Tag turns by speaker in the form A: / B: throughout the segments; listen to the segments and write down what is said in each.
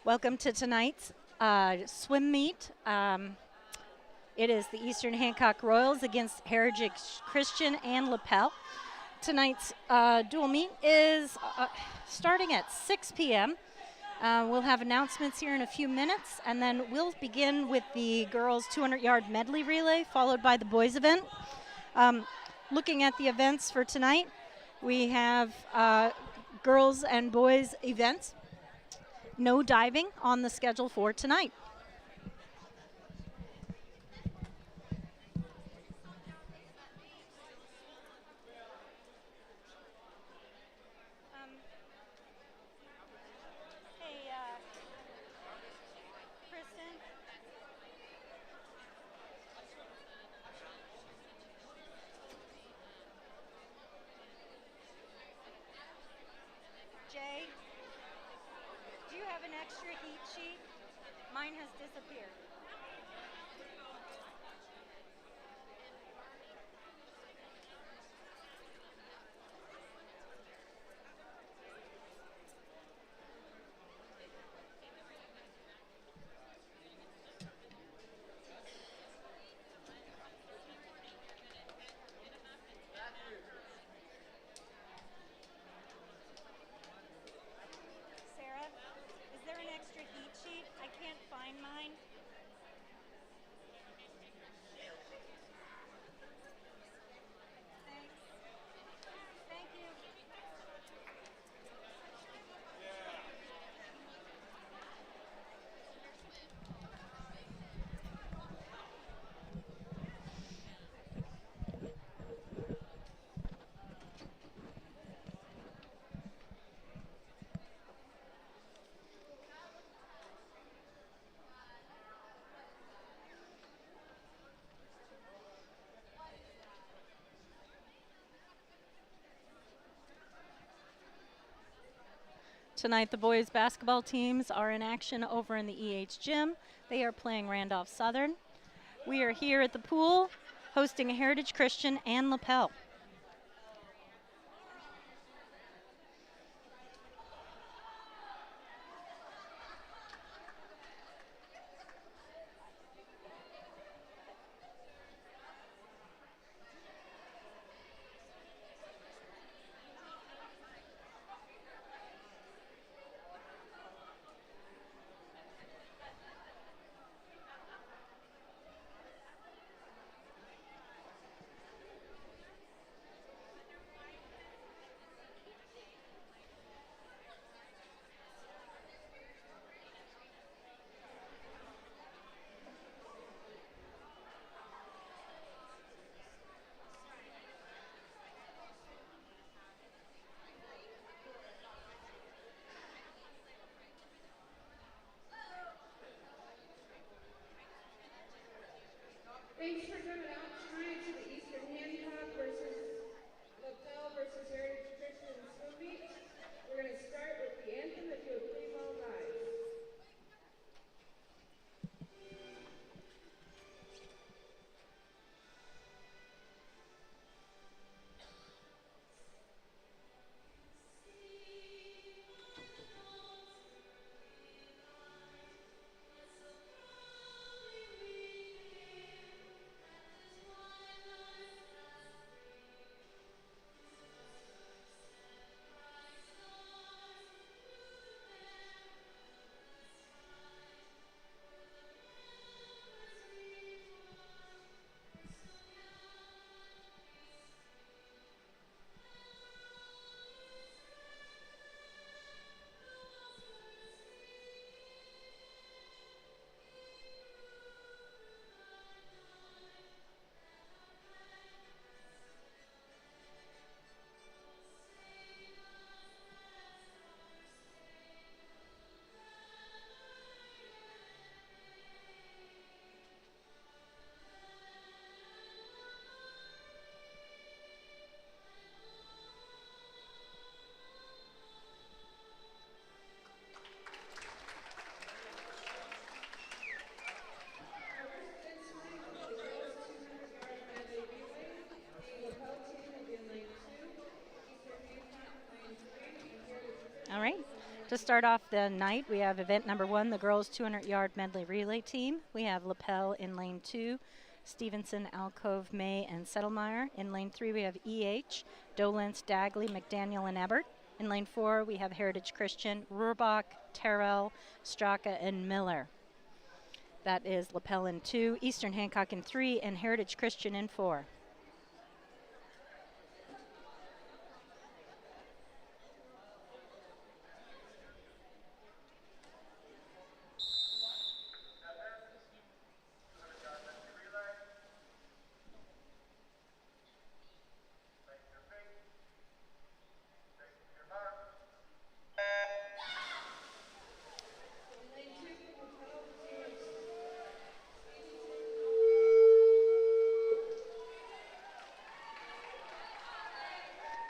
A: Welcome to tonight's swim meet. It is the Eastern Hancock Royals against Heritage Christian and Lapel. Tonight's dual meet is starting at 6 p.m. We'll have announcements here in a few minutes, and then we'll begin with the girls' 200-yard medley relay, followed by the boys' event. Looking at the events for tonight, we have girls and boys events. No diving on the schedule for tonight. Hey, Kristen. Jay, do you have an extra heat sheet? Mine has disappeared. Sarah, is there an extra heat sheet? I can't find mine. Thanks. Thank you. Tonight, the boys' basketball teams are in action over in the EH gym. They are playing Randolph Southern. We are here at the pool hosting Heritage Christian and Lapel.
B: Thanks for coming out tonight to the Eastern Hancock versus Lapel versus Heritage Christian swim meet. We're going to start with the anthem if you would please all rise.
A: All right. To start off the night, we have event number 1, the girls 200-yard medley relay team. We have Lapel in lane 2, Stevenson, Alcove, May, and Settlemeyer. In lane 3, we have EH, Dolence, Dagley, McDaniel, and Ebert. In lane 4, we have Heritage Christian, Rurbach, Terrell, Straka, and Miller. That is Lapel in 2, Eastern Hancock in 3, and Heritage Christian in 4.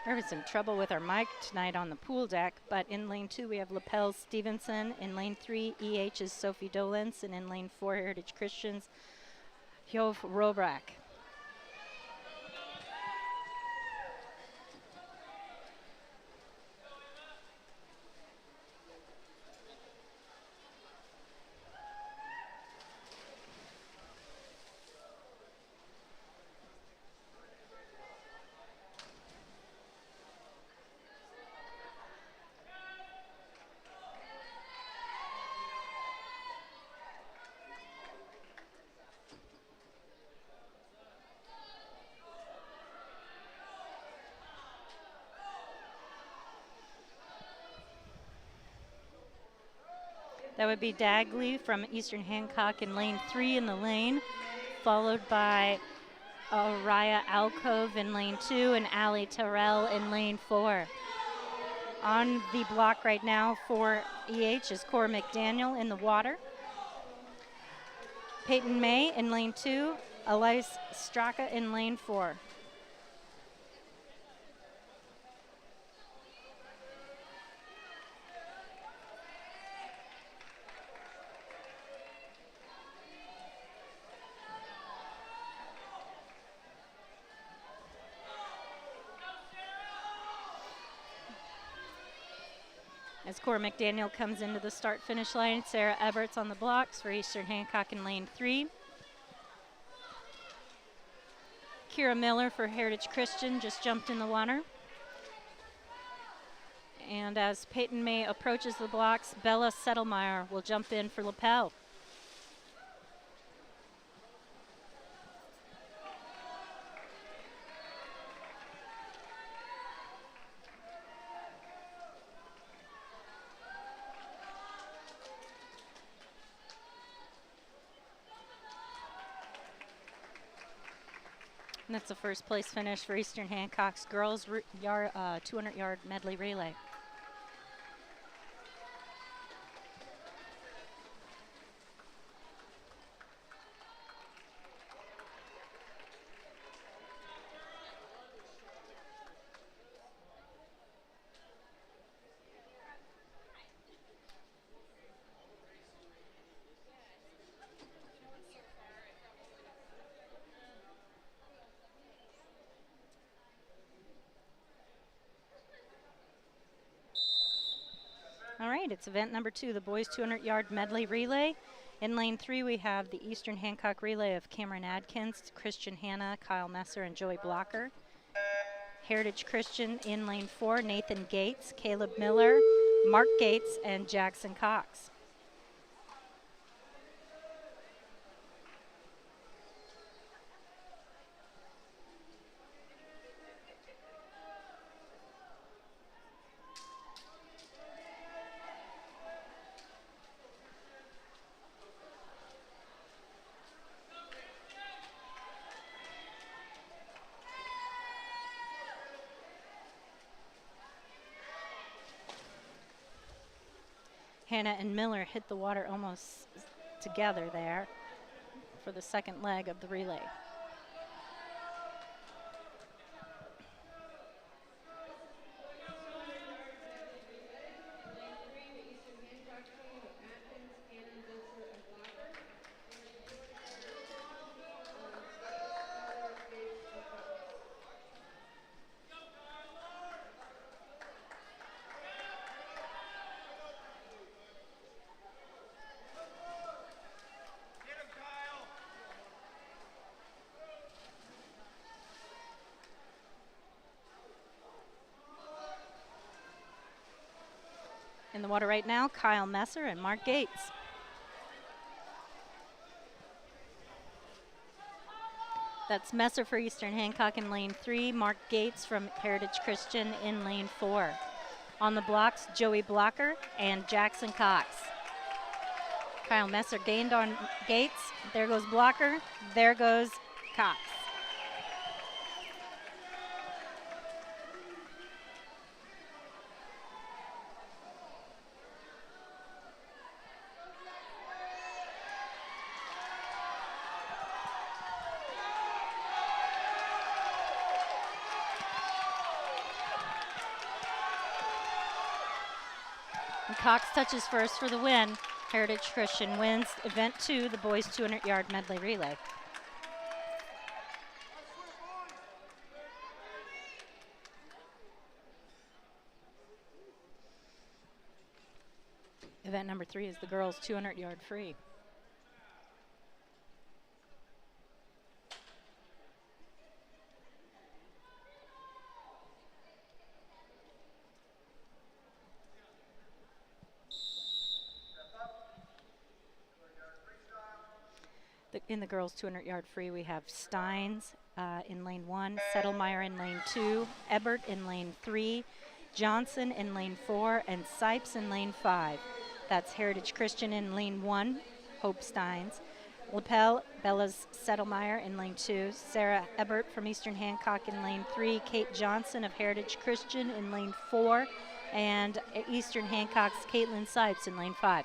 A: We're having some trouble with our mic tonight on the pool deck, but in lane 2 we have Lapel Stevenson. In lane 3, EH is Sophie Dolence, and in lane 4, Heritage Christians, Jov Robrak. That would be Dagley from Eastern Hancock in lane 3 in the lane, followed by Raya Alcove in lane 2 and Allie Terrell in lane 4. On the block right now for EH is Cora McDaniel in the water. Peyton May in lane 2, Elise Straka in lane 4. As Cora McDaniel comes into the start-finish line, Sarah Everts on the blocks for Eastern Hancock in lane 3. Kira Miller for Heritage Christian just jumped in the water. And as Peyton May approaches the blocks, Bella Settlemeyer will jump in for Lapel. And that's the first place finish for Eastern Hancock's girls 200-yard medley relay. All right, it's event number 2, the boys 200-yard medley relay. In lane 3, we have the Eastern Hancock relay of Cameron Adkins, Christian Hanna, Kyle Messer, and Joey Blocker. Heritage Christian in lane 4, Nathan Gates, Caleb Miller, Mark Gates, and Jackson Cox. Hanna and Miller hit the water almost together there for the second leg of the relay. In the water right now, Kyle Messer and Mark Gates. That's Messer for Eastern Hancock in lane 3, Mark Gates from Heritage Christian in lane 4. On the blocks, Joey Blocker and Jackson Cox. Kyle Messer gained on Gates. There goes Blocker. There goes Cox. And Cox touches first for the win. Heritage Christian wins event 2, the boys 200-yard medley relay. Event number 3 is the girls 200-yard free. In the girls 200-yard free, we have Steins in lane 1, Settlemeyer in lane 2, Ebert in lane 3, Johnson in lane 4, and Sipes in lane 5. That's Heritage Christian in lane 1, Hope Steins, Lapel, Bella's Settlemeyer in lane 2, Sarah Ebert from Eastern Hancock in lane 3, Kate Johnson of Heritage Christian in lane 4, and Eastern Hancock's Caitlin Sipes in lane 5.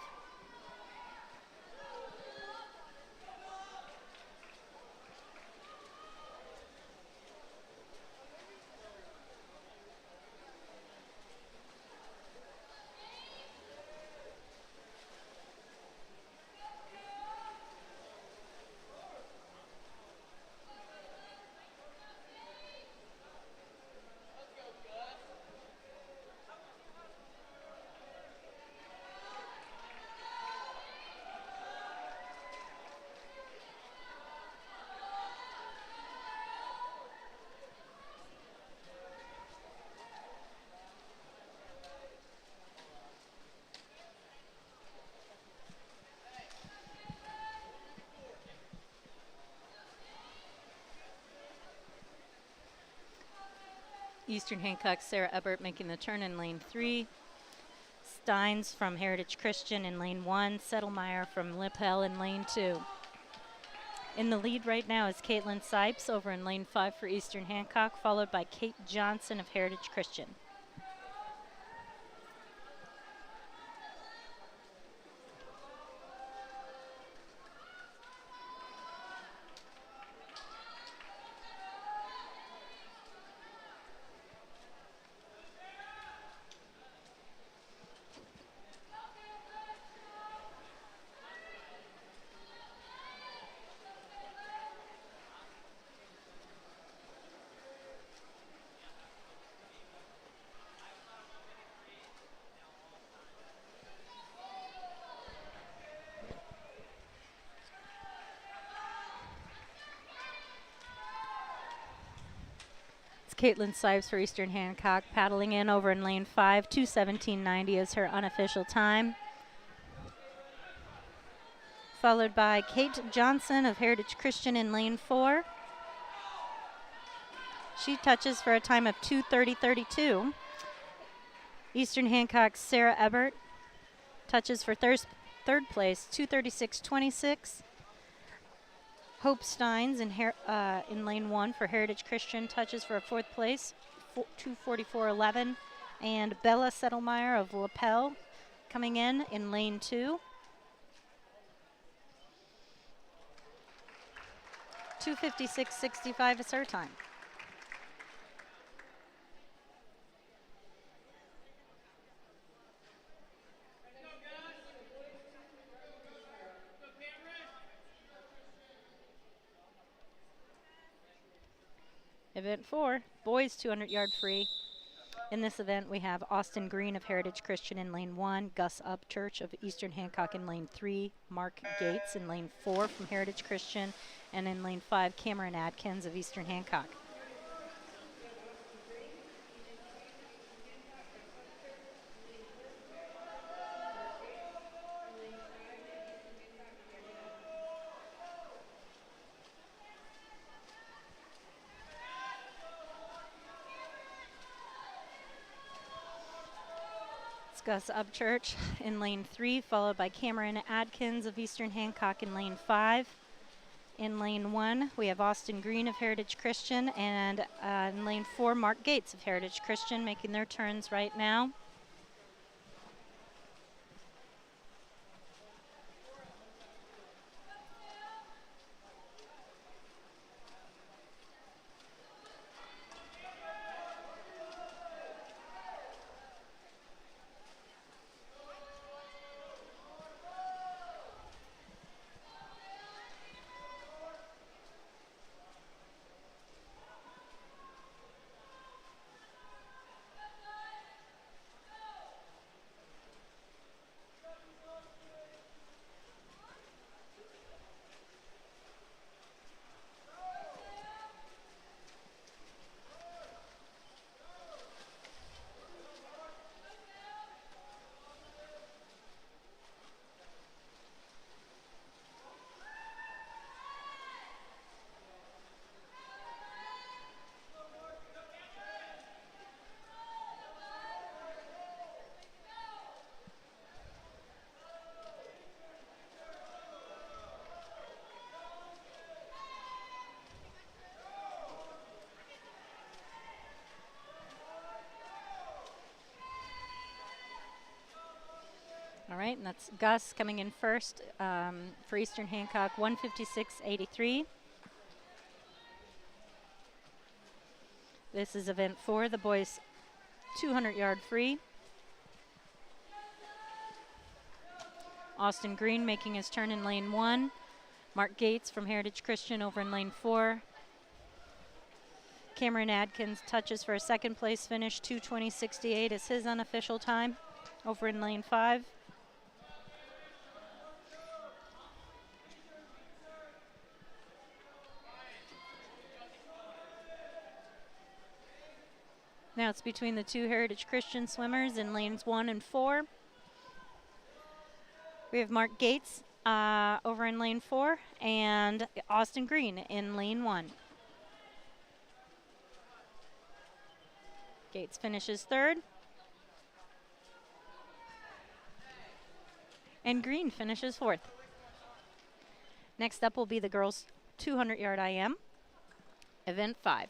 A: Eastern Hancock, Sarah Ebert making the turn in lane 3. Steins from Heritage Christian in lane 1. Settlemeyer from Lapel in lane 2. In the lead right now is Caitlin Sipes over in lane 5 for Eastern Hancock, followed by Kate Johnson of Heritage Christian. Caitlin Sipes for Eastern Hancock paddling in over in lane 5. 2:17.90 is her unofficial time. Followed by Kate Johnson of Heritage Christian in lane 4. She touches for a time of 2:30.32. Eastern Hancock's Sarah Ebert touches for third place, 2:36.26. Hope Steins in lane 1 for Heritage Christian touches for a 4th place, 2:44.11. And Bella Settlemeyer of Lapel coming in lane 2. 2:56.65 is her time. Event 4, boys 200-yard free. In this event, we have Austin Green of Heritage Christian in lane 1, Gus Upchurch of Eastern Hancock in lane 3, Mark Gates in lane 4 from Heritage Christian, and in lane 5, Cameron Adkins of Eastern Hancock. Gus Upchurch in lane 3, followed by Cameron Adkins of Eastern Hancock in lane 5. In lane 1, we have Austin Green of Heritage Christian, and in lane 4, Mark Gates of Heritage Christian making their turns right now. All right, and that's Gus coming in first for Eastern Hancock, 156.83. This is event 4, the boys 200-yard free. Austin Green making his turn in lane 1. Mark Gates from Heritage Christian over in lane 4. Cameron Adkins touches for a second place finish, 2:20.68 is his unofficial time over in lane 5. Now it's between the two Heritage Christian swimmers in lanes 1 and 4. We have Mark Gates over in lane 4 and Austin Green in lane 1. Gates finishes third. And Green finishes fourth. Next up will be the girls' 200-yard IM, event 5.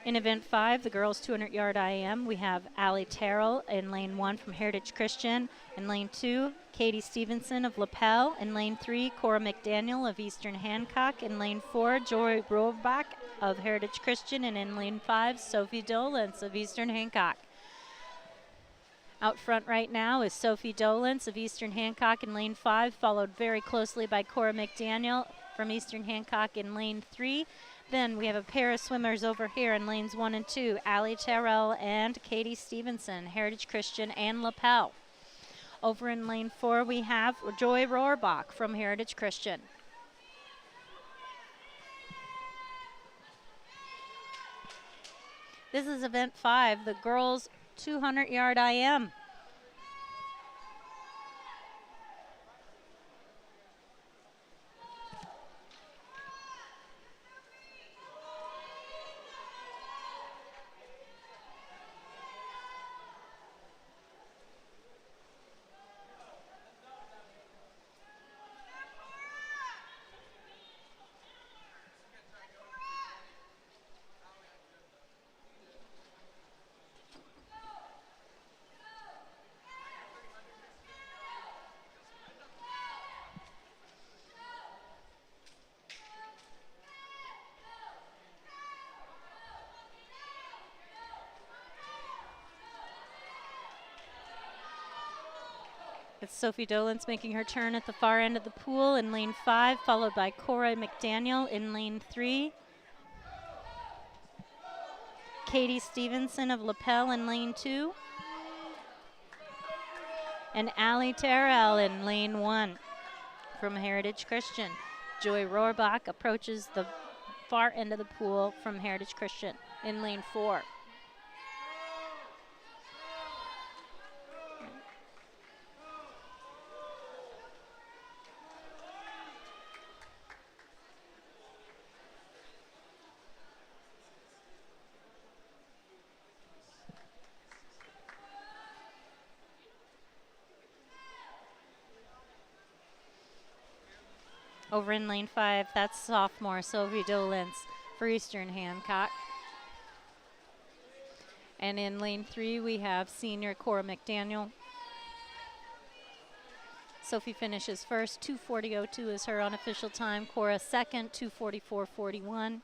A: In event 5, the girls' 200-yard IM, we have Allie Terrell in lane 1 from Heritage Christian. In lane 2, Katie Stevenson of Lapel. In lane 3, Cora McDaniel of Eastern Hancock. In lane 4, Joy Rovbach of Heritage Christian. And in lane 5, Sophie Dolence of Eastern Hancock. Out front right now is Sophie Dolence of Eastern Hancock in lane 5, followed very closely by Cora McDaniel from Eastern Hancock in lane 3. Then we have a pair of swimmers over here in lanes 1 and 2, Allie Terrell and Katie Stevenson, Heritage Christian and Lapel. Over in lane 4, we have Joy Rohrbach from Heritage Christian. This is event 5, the girls' 200-yard IM. It's Sophie Dolence making her turn at the far end of the pool in lane 5, followed by Cora McDaniel in lane 3. Katie Stevenson of Lapel in lane 2. and Allie Terrell in lane 1 from Heritage Christian. Joy Rohrbach approaches the far end of the pool from Heritage Christian in lane 4. Over in lane 5, that's sophomore Sophie Dolens for Eastern Hancock. And in lane 3, we have senior Cora McDaniel. Sophie finishes first, 2:40.02 is her unofficial time. Cora second, 2:44.41.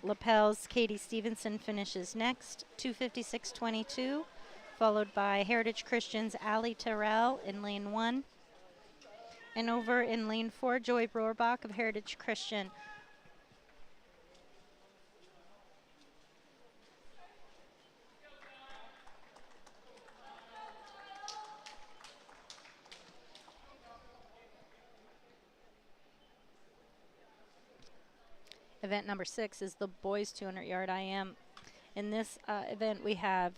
A: Lapel's Katie Stevenson finishes next, 2:56.22, followed by Heritage Christian's Allie Terrell in lane 1. And over in lane 4, Joy Rohrbach of Heritage Christian. Event number 6 is the boys 200-yard IM. In this event, we have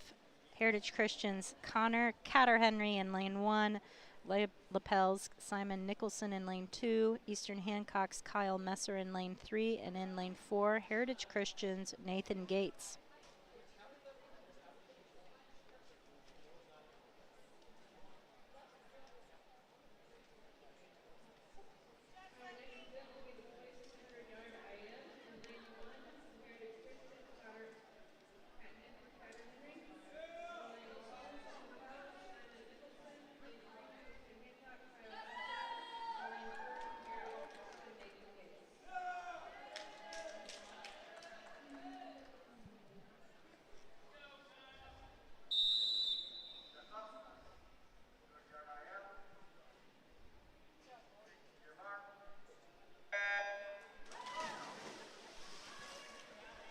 A: Heritage Christian's Connor Catter-Henry in lane 1, Lapel's Simon Nicholson in lane 2, Eastern Hancock's Kyle Messer in lane 3, and in lane 4, Heritage Christian's Nathan Gates.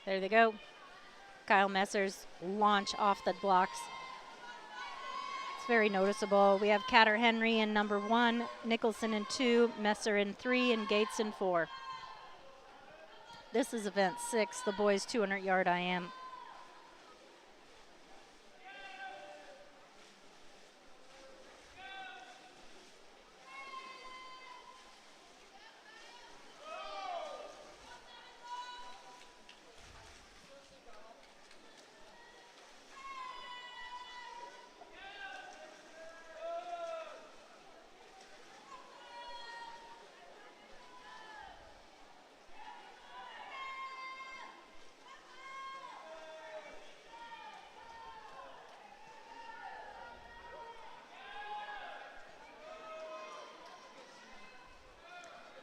A: There they go. Kyle Messer's launch off the blocks. It's very noticeable. We have Catter-Henry in number 1, Nicholson in 2, Messer in 3, and Gates in 4. This is event 6, the boys 200-yard IM.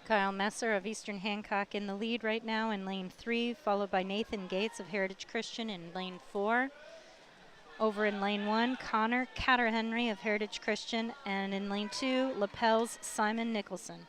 A: Kyle Messer of Eastern Hancock in the lead right now in lane 3, followed by Nathan Gates of Heritage Christian in lane 4. Over in lane 1, Connor Catter-Henry of Heritage Christian, and in lane 2, Lapel's Simon Nicholson.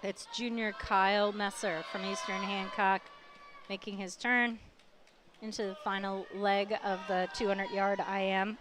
A: It's junior Kyle Messer from Eastern Hancock making his turn into the final leg of the 200-yard IM.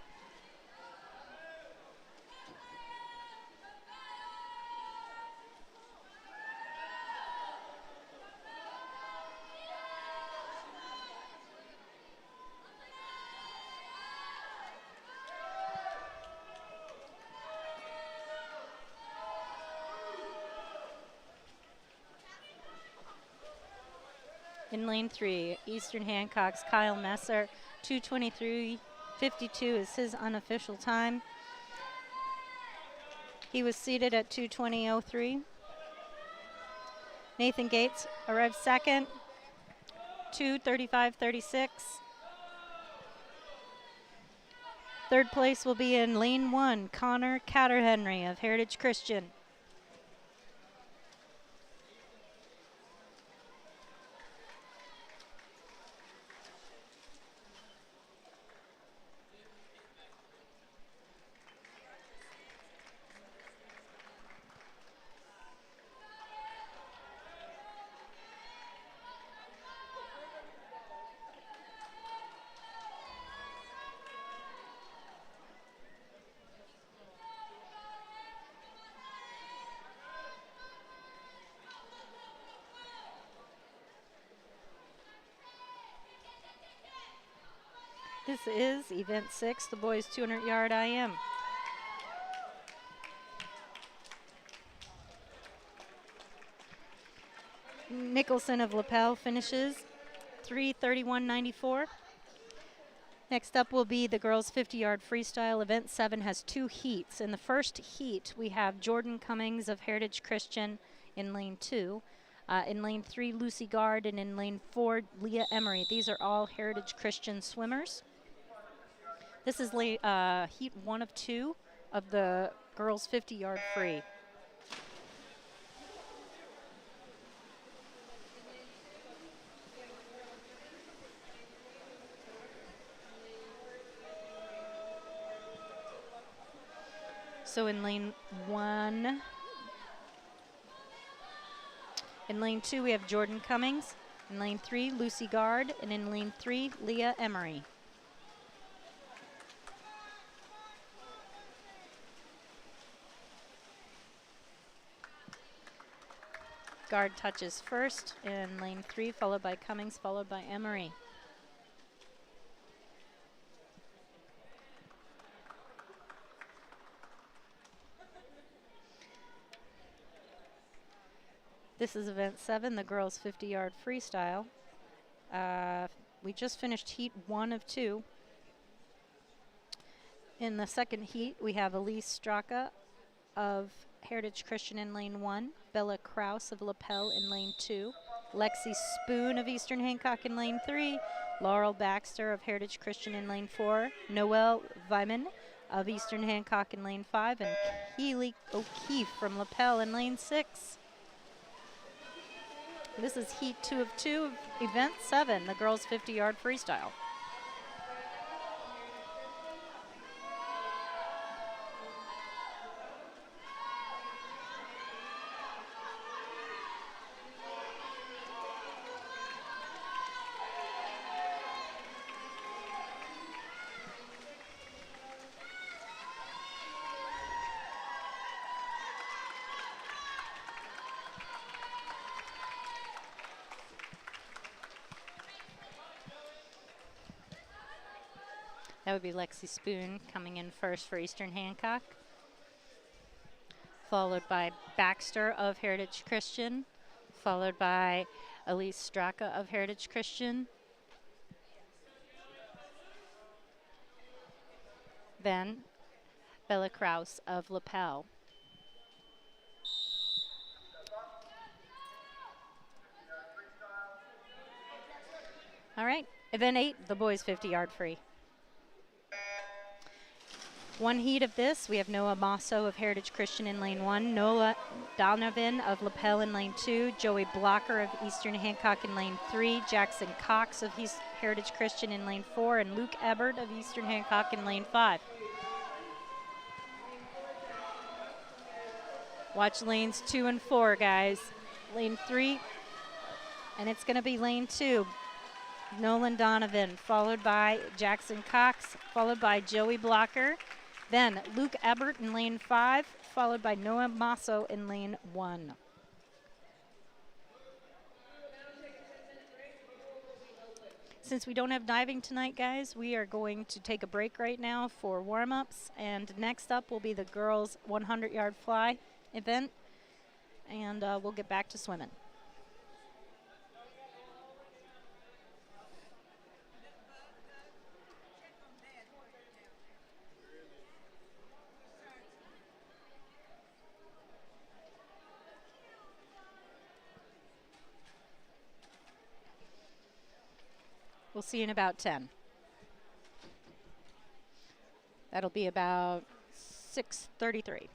A: In lane 3, Eastern Hancock's Kyle Messer, 2:23.52 is his unofficial time. He was seated at 2:20.03. Nathan Gates arrived second, 2:35.36. Third place will be in lane 1, Connor Catterhenry of Heritage Christian. This is event 6, the boys 200-yard IM. Nicholson of Lapel finishes 3:31.94. Next up will be the girls 50-yard freestyle. Event 7 has 2 heats. In the first heat, we have Jordan Cummings of Heritage Christian in lane 2. In lane 3, Lucy Gard, and in lane 4, Leah Emery. These are all Heritage Christian swimmers. This is heat 1 of 2 of the girls 50-yard free. So in lane 1, in lane 2 we have Jordan Cummings, in lane 3 Lucy Gard, and in lane 3 Leah Emery. Gard touches first in lane 3, followed by Cummings, followed by Emery. This is event 7, the girls 50-yard freestyle. We just finished heat 1 of 2. In the second heat, we have Elise Straka of Heritage Christian in lane 1, Bella Kraus of Lapel in lane 2, Lexi Spoon of Eastern Hancock in lane 3, Laurel Baxter of Heritage Christian in lane 4, Noelle Vyman of Eastern Hancock in lane 5, and Keely O'Keefe from Lapel in lane 6. This is heat 2 of 2 of event 7, the girls 50-yard freestyle. That would be Lexi Spoon coming in first for Eastern Hancock, followed by Baxter of Heritage Christian, followed by Elise Straka of Heritage Christian, then Bella Kraus of Lapel. All right, event 8, the boys 50-yard free. One heat of this, we have Noah Masso of Heritage Christian in lane 1, Noah Donovan of Lapel in lane 2, Joey Blocker of Eastern Hancock in lane 3, Jackson Cox of Heritage Christian in lane 4, and Luke Ebert of Eastern Hancock in lane 5. Watch lanes 2 and 4, guys. Lane 3, and it's going to be lane 2. Nolan Donovan, followed by Jackson Cox, followed by Joey Blocker. Then Luke Ebert in lane 5, followed by Noah Masso in lane 1. Since we don't have diving tonight, guys, we are going to take a break right now for warm-ups. And next up will be the girls' 100-yard fly event. And we'll get back to swimming. We'll see you in about 10. That'll be about 6:33.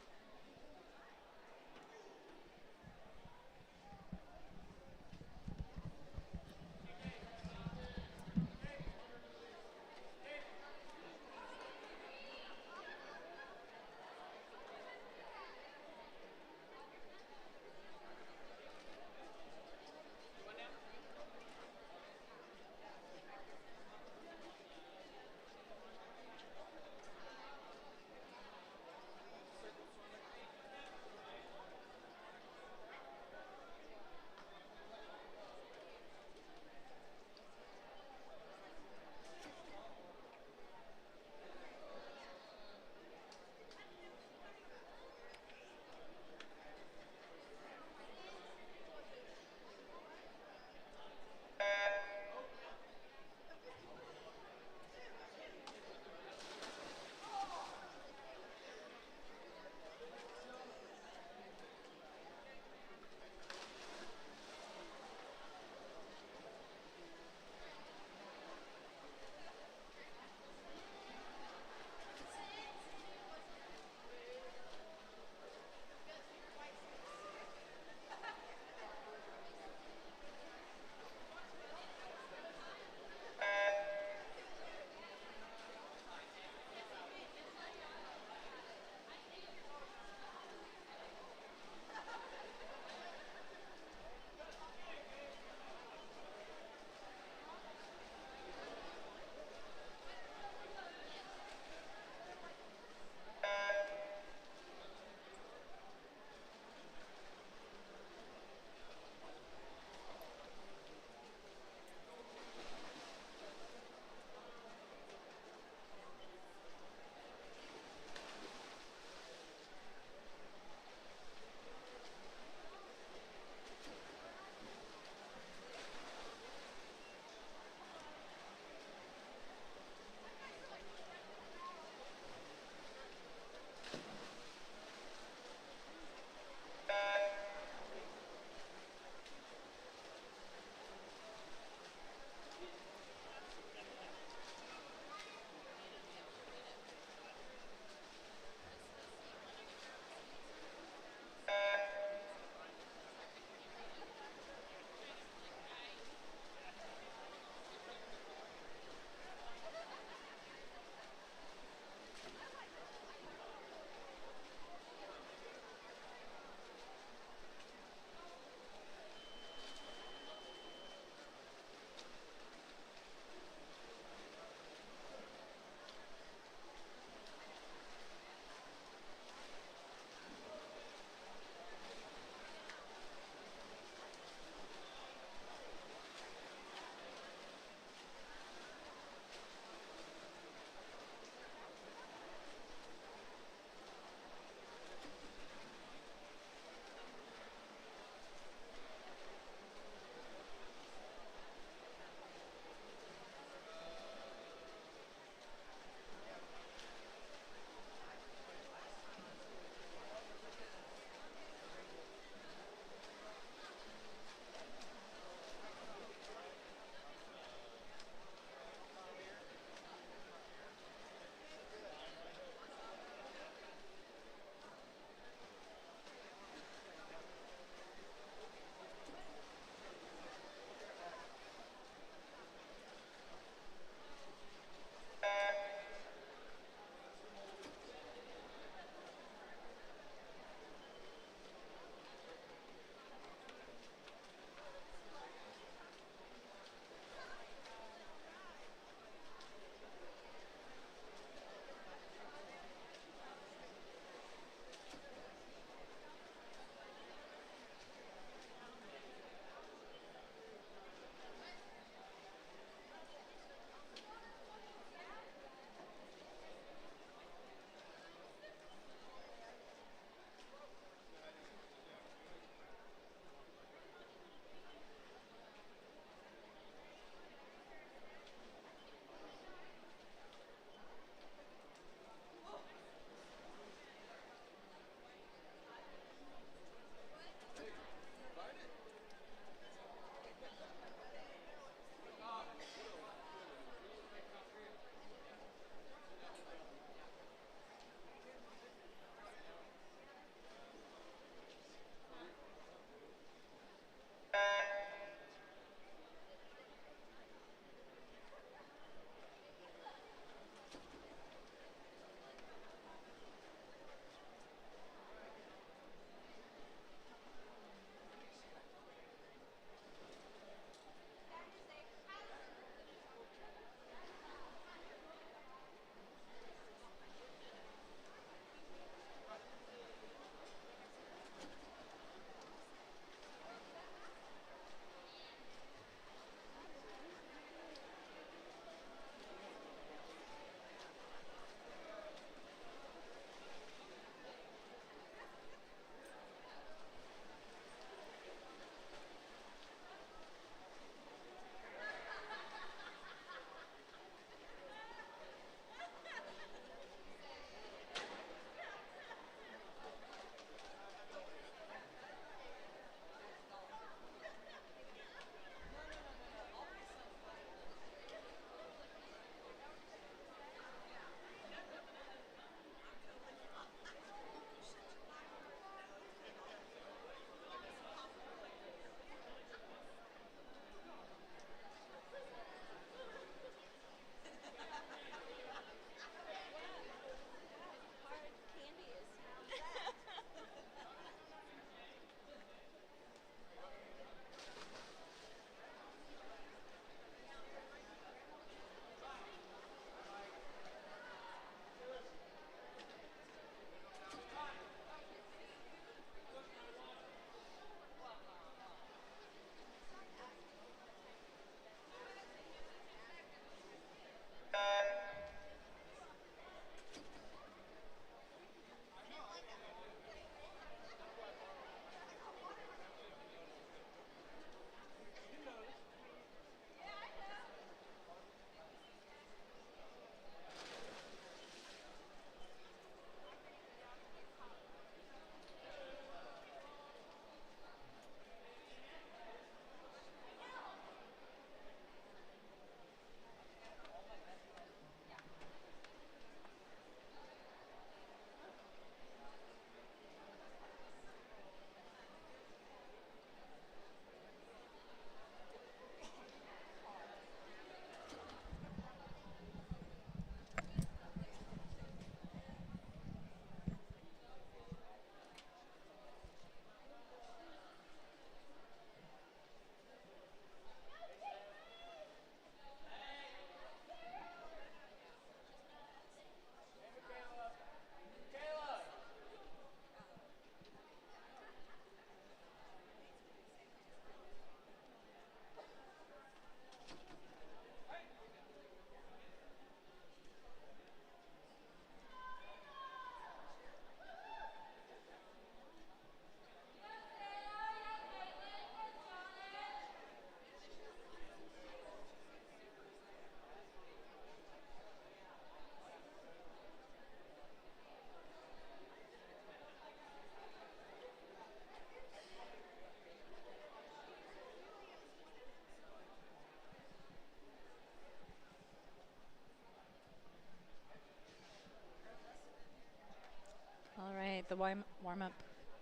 A: right, the warm-up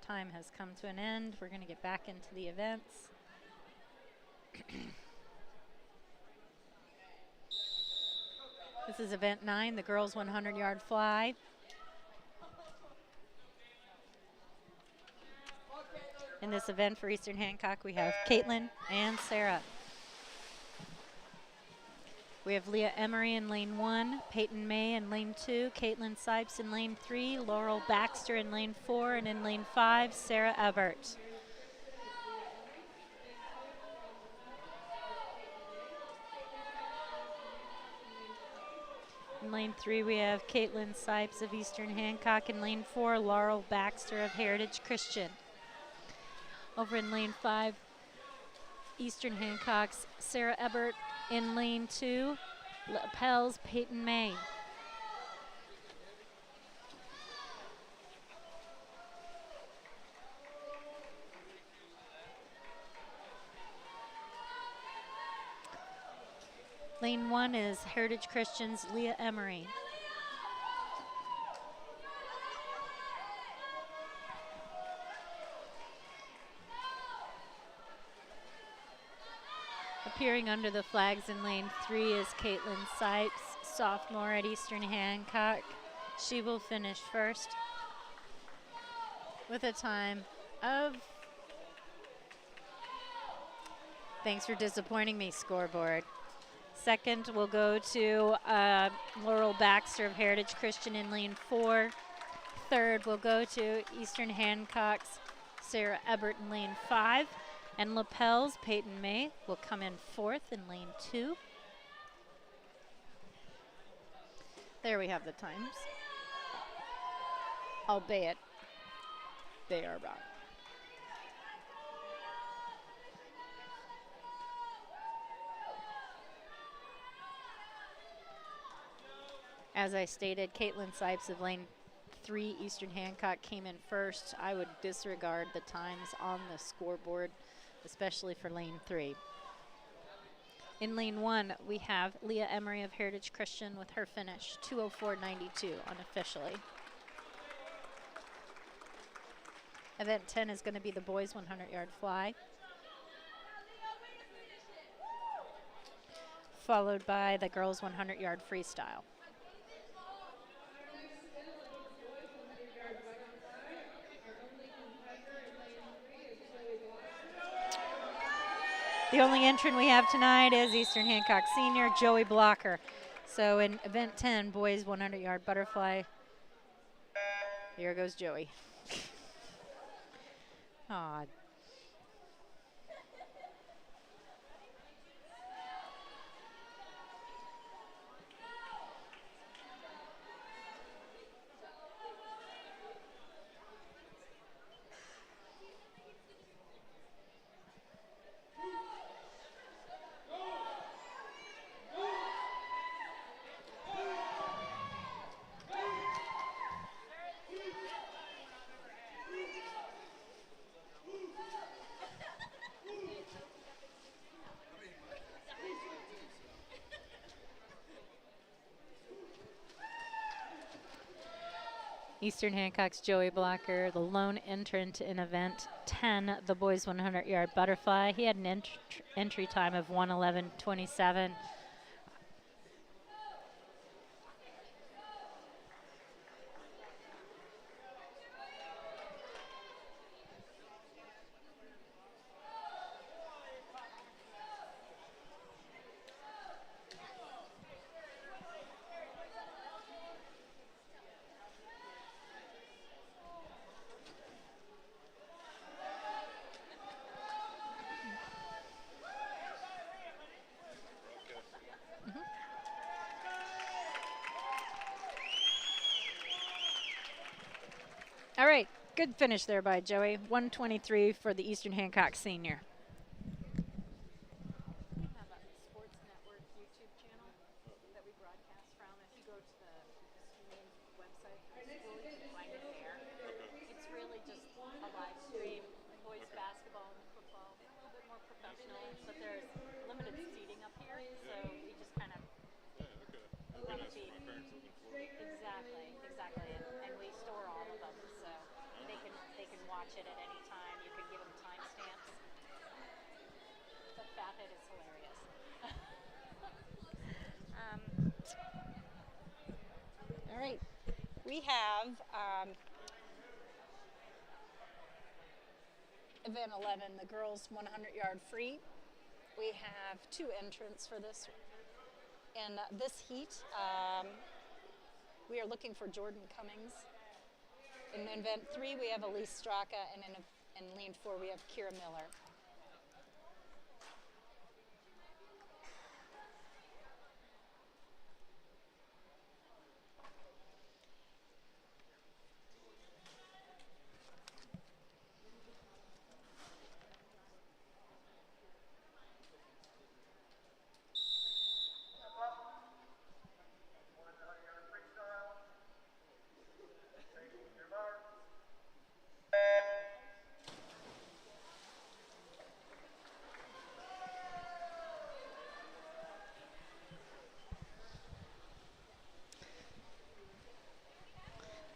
A: time has come to an end. We're going to get back into the events. This is event 9, the girls 100-yard fly. In this event for Eastern Hancock, we have Caitlin and Sarah. We have Leah Emery in lane 1, Peyton May in lane 2, Caitlin Sipes in lane 3, Laurel Baxter in lane 4, and in lane 5, Sarah Ebert. In lane 3, we have Caitlin Sipes of Eastern Hancock. In lane 4, Laurel Baxter of Heritage Christian. Over in lane 5, Eastern Hancock's Sarah Ebert. In lane 2, Lapel's Peyton May. Lane 1 is Heritage Christian's Leah Emery. Appearing under the flags in lane 3 is Caitlin Sipes, sophomore at Eastern Hancock. She will finish first with a time of... Thanks for disappointing me, scoreboard. Second will go to Laurel Baxter of Heritage Christian in lane 4. Third will go to Eastern Hancock's Sarah Ebert in lane 5. And Lapel's Peyton May will come in 4th in lane 2. There we have the times. Albeit they are wrong. As I stated, Caitlin Sipes of lane 3, Eastern Hancock, came in first. I would disregard the times on the scoreboard, especially for lane 3. In lane 1, we have Leah Emery of Heritage Christian with her finish, 2:04.92 unofficially. Event 10 is going to be the boys 100-yard fly, followed by the girls 100-yard freestyle. The only entrant we have tonight is Eastern Hancock senior Joey Blocker. So in event 10, boys 100-yard butterfly, here goes Joey. Aw. Eastern Hancock's Joey Blocker, the lone entrant in event 10, the boys 100-yard butterfly. He had an entry time of 1:11.27. All right, good finish there by Joey. 1:23 for the Eastern Hancock senior. We have a Sports Network YouTube channel that we broadcast from. If you go to the school website for the school, you can find it there. It's really just a live stream. Boys basketball and football, a little bit more professional, but there's limited seating up here, so we just kind of run a feed. Exactly, and we store all of them, so. can watch it at any time. You can give them timestamps. The Fathead is hilarious. All right. We have event 11, the girls 100-yard free. We have 2 entrants for this. In this heat, we are looking for Jordan Cummings. In event 3, we have Elise Straka, and in lane 4, we have Kira Miller.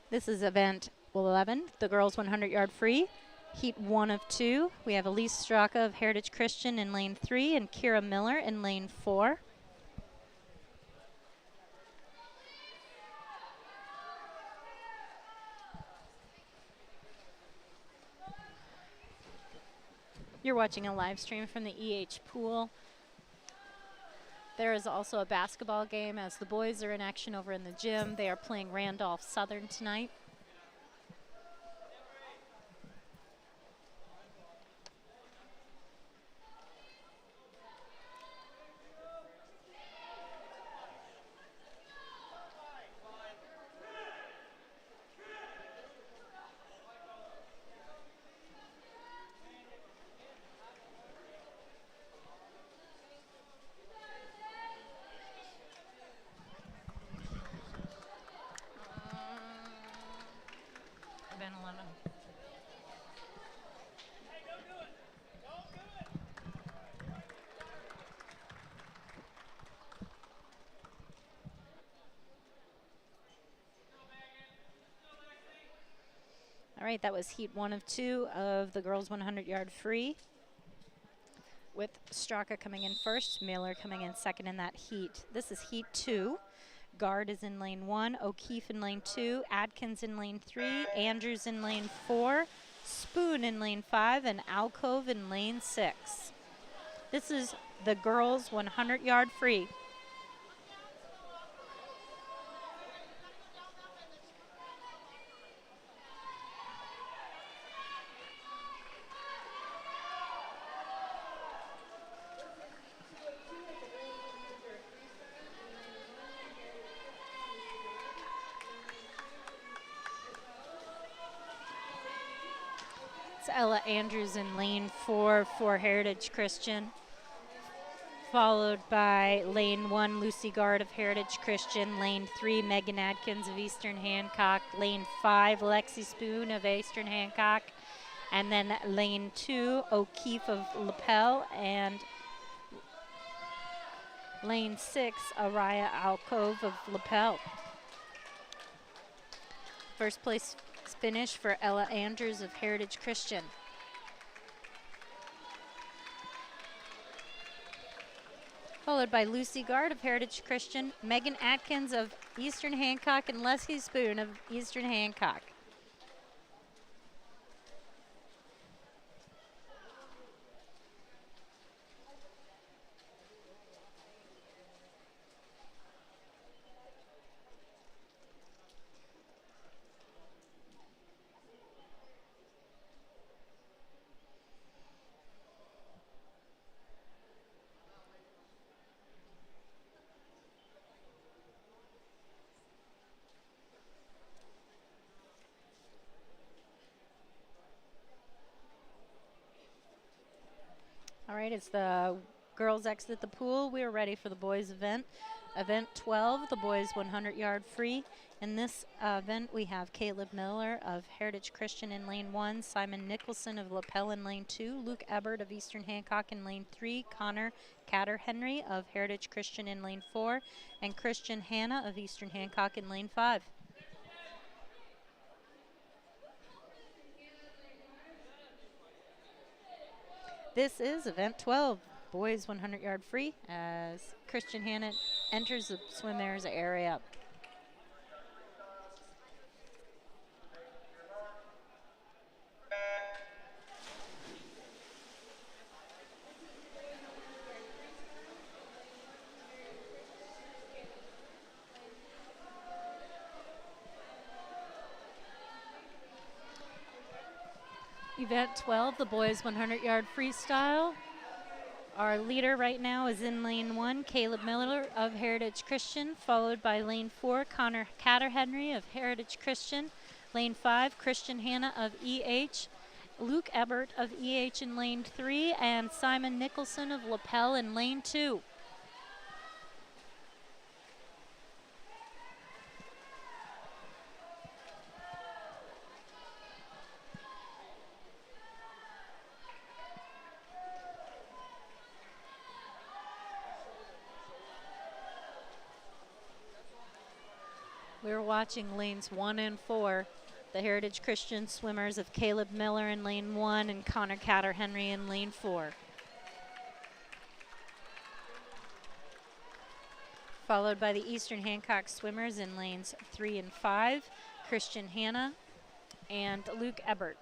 A: This is event 11, the girls 100-yard free. Heat 1 of 2. We have Elise Straka of Heritage Christian in lane 3 and Kira Miller in lane 4. You're watching a live stream from the EH pool. There is also a basketball game as the boys are in action over in the gym. They are playing Randolph Southern tonight. Event 11. All right, that was heat 1 of 2 of the girls 100-yard free, with Straka coming in first, Miller coming in second in that heat. This is heat 2. Guard is in lane 1, O'Keefe in lane 2, Adkins in lane 3, Andrews in lane 4, Spoon in lane 5, and Alcove in lane 6. This is the girls 100-yard free. Ella Andrews in lane 4 for Heritage Christian, followed by lane 1 Lucy Guard of Heritage Christian, lane 3 Megan Adkins of Eastern Hancock, lane 5 Lexi Spoon of Eastern Hancock, and then lane 2 O'Keefe of Lapel, and lane 6 Araya Alcove of Lapel. First place finish for Ella Andrews of Heritage Christian. Followed by Lucy Guard of Heritage Christian, Megan Atkins of Eastern Hancock, and Leslie Spoon of Eastern Hancock. All right, as the girls exit the pool, we are ready for the boys event. Event 12, the boys 100-yard free. In this event, we have Caleb Miller of Heritage Christian in lane 1, Simon Nicholson of Lapel in lane 2, Luke Ebert of Eastern Hancock in lane 3, Connor Catter-Henry of Heritage Christian in lane 4, and Christian Hanna of Eastern Hancock in lane 5. This is event 12, boys 100-yard free, as Christian Hanna enters the swim airs area. Event 12, the boys 100-yard freestyle. Our leader right now is in lane 1, Caleb Miller of Heritage Christian, followed by lane 4, Connor Catter-Henry of Heritage Christian. Lane 5, Christian Hanna of EH, Luke Ebert of EH in lane 3, and Simon Nicholson of Lapel in lane 2. We're watching lanes 1 and 4. The Heritage Christian swimmers of Caleb Miller in lane 1 and Connor Catter-Henry in lane 4. Followed by the Eastern Hancock swimmers in lanes 3 and 5, Christian Hanna and Luke Ebert.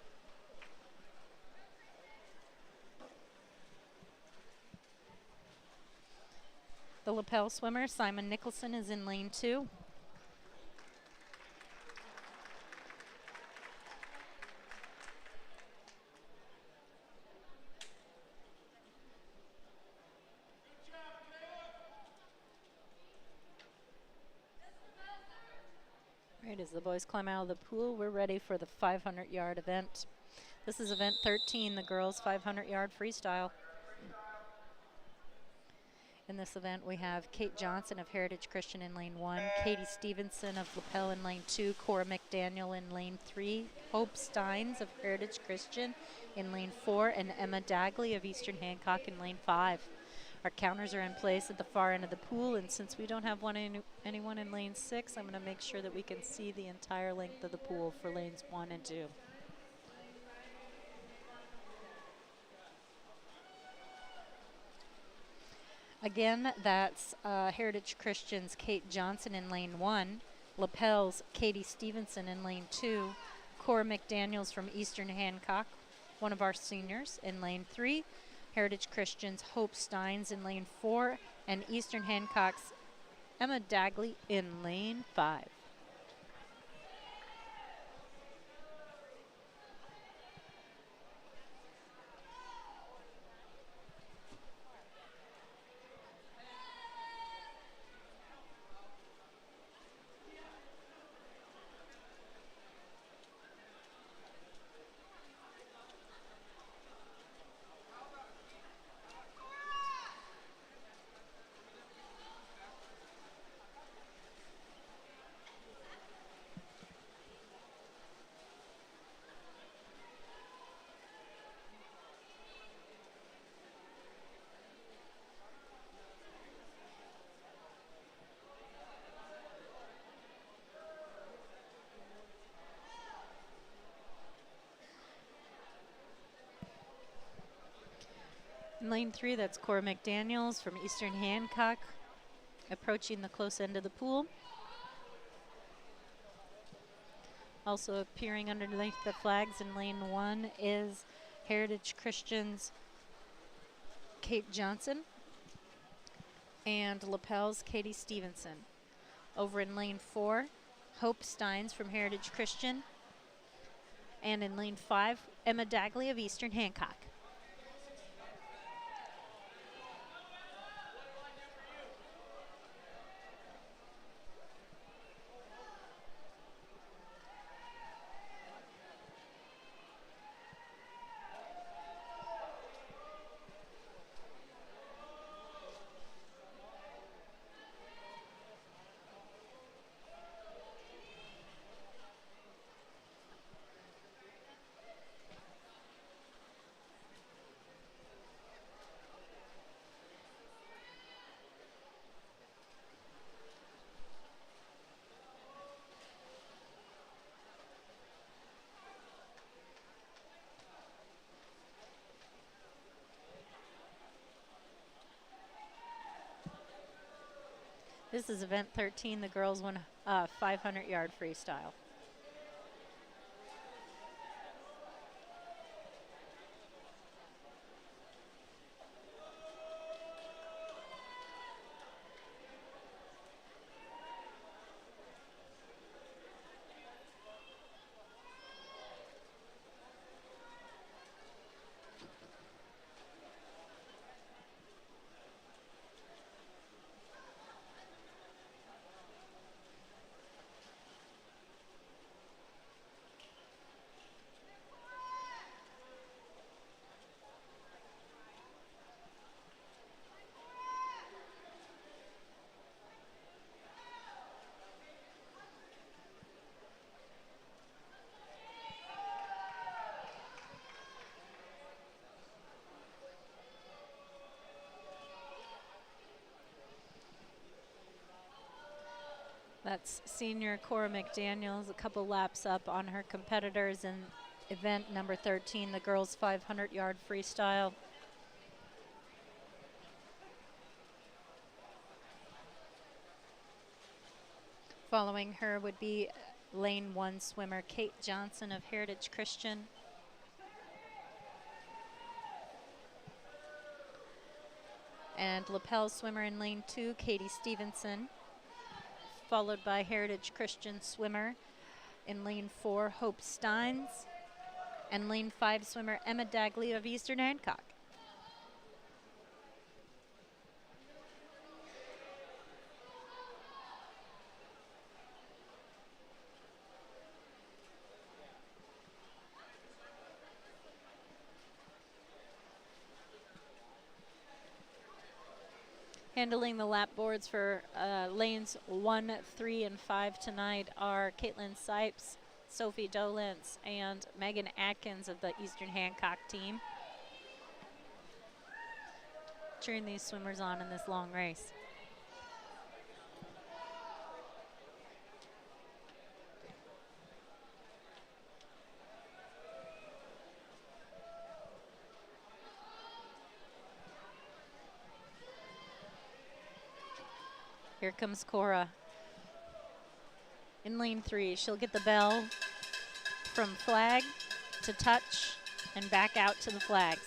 A: The Lapel swimmer, Simon Nicholson, is in lane 2. Right, as the boys climb out of the pool, we're ready for the 500-yard event. This is event 13, the girls 500-yard freestyle. In this event, we have Kate Johnson of Heritage Christian in lane 1, Katie Stevenson of Lapel in lane 2, Cora McDaniel in lane 3, Hope Steins of Heritage Christian in lane 4, and Emma Dagley of Eastern Hancock in lane 5. Our counters are in place at the far end of the pool, and since we don't have anyone in lane 6, I'm going to make sure that we can see the entire length of the pool for lanes 1 and 2. Again, that's Heritage Christian's Kate Johnson in lane 1, Lapel's Katie Stevenson in lane 2, Cora McDaniels from Eastern Hancock, one of our seniors, in lane 3, Heritage Christian's Hope Steins in lane 4, and Eastern Hancock's Emma Dagley in lane 5. In lane 3, that's Cora McDaniels from Eastern Hancock, approaching the close end of the pool. Also appearing underneath the flags in lane 1 is Heritage Christian's Kate Johnson and Lapel's Katie Stevenson. Over in lane 4, Hope Steins from Heritage Christian. And in lane 5, Emma Dagley of Eastern Hancock. This is event 13. The girls won 500-yard freestyle. That's senior Cora McDaniels, a couple laps up on her competitors in event number 13, the girls 500-yard freestyle. Following her would be lane 1 swimmer Kate Johnson of Heritage Christian. And Lapel swimmer in lane 2, Katie Stevenson. Followed by Heritage Christian swimmer in lane 4, Hope Steins, and lane 5 swimmer Emma Dagley of Eastern Hancock. Handling the lap boards for lanes 1, 3, and 5 tonight are Caitlin Sipes, Sophie Dolence, and Megan Atkins of the Eastern Hancock team. Cheering these swimmers on in this long race. Here comes Cora. In lane 3, she'll get the bell from flag to touch and back out to the flags.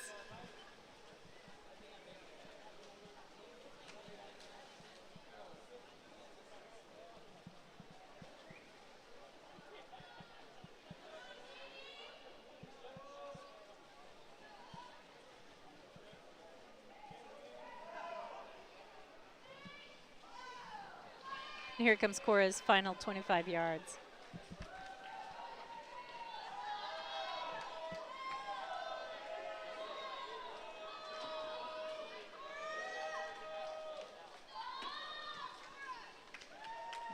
A: And here comes Cora's final 25 yards.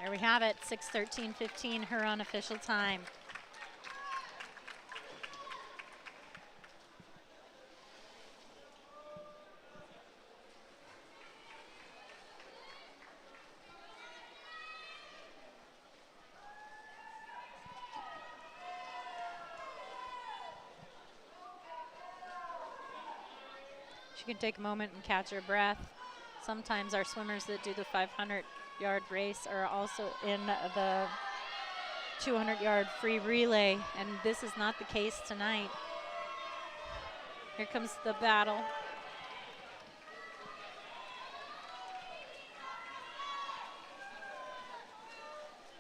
A: There we have it, 6:13.15, her unofficial time. She can take a moment and catch her breath. Sometimes our swimmers that do the 500-yard race are also in the 200-yard free relay, and this is not the case tonight. Here comes the battle.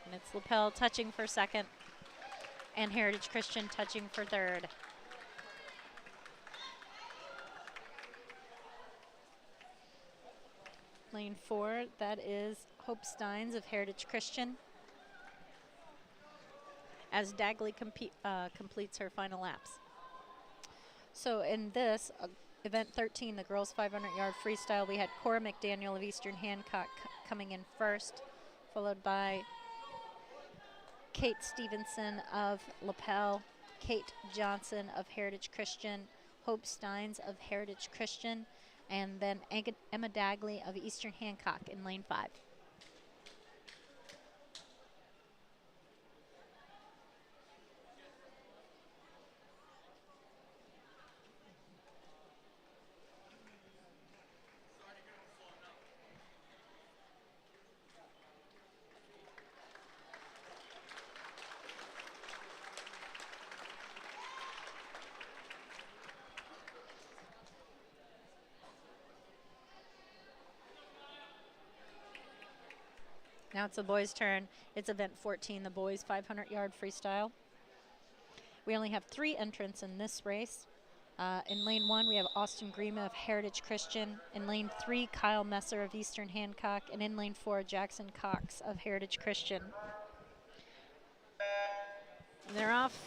A: And it's Lapel touching for second, and Heritage Christian touching for third. Lane 4, that is Hope Steins of Heritage Christian, as Dagley completes her final laps. So in this, event 13, the girls 500-yard freestyle, we had Cora McDaniel of Eastern Hancock coming in first, followed by Kate Stevenson of Lapel, Kate Johnson of Heritage Christian, Hope Steins of Heritage Christian, and then Emma Dagley of Eastern Hancock in lane 5. Now it's the boys' turn. It's event 14, the boys 500-yard freestyle. We only have 3 entrants in this race. In lane 1, we have Austin Green of Heritage Christian. In lane 3, Kyle Messer of Eastern Hancock. And in lane 4, Jackson Cox of Heritage Christian. And they're off.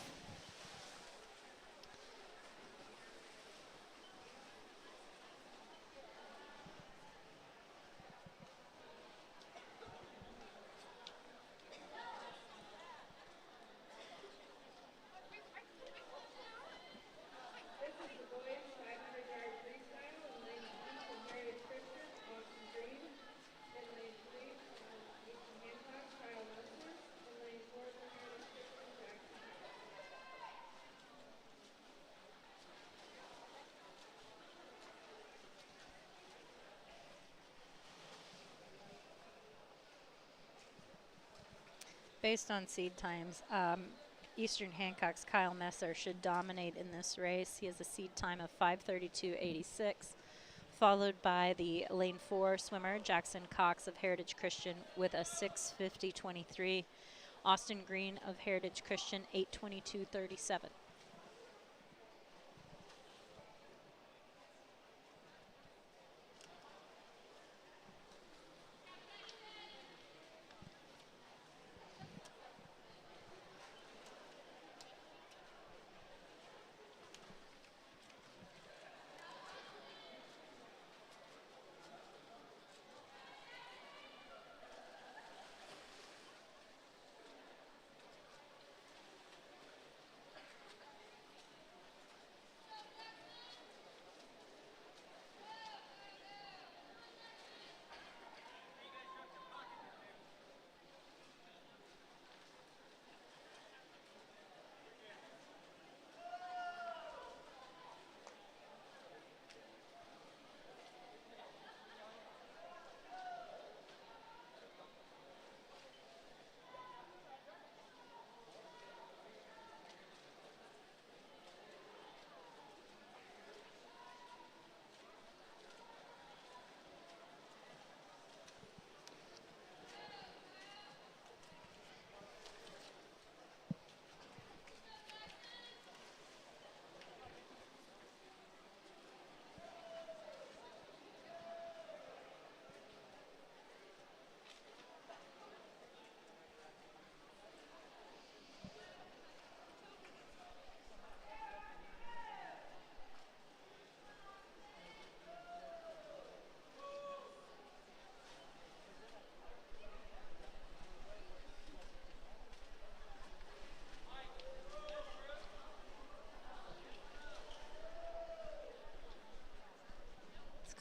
B: This is the boys 500-yard freestyle in lane 1 from Heritage Christian, Austin Green. In lane 3 from Eastern Hancock, Kyle Messer. In lane 4 from Heritage Christian, Jackson Cox.
A: Based on seed times, Eastern Hancock's Kyle Messer should dominate in this race. He has a seed time of 5:32.86, followed by the lane 4 swimmer, Jackson Cox of Heritage Christian, with a 6:50.23. Austin Green of Heritage Christian, 8:22.37.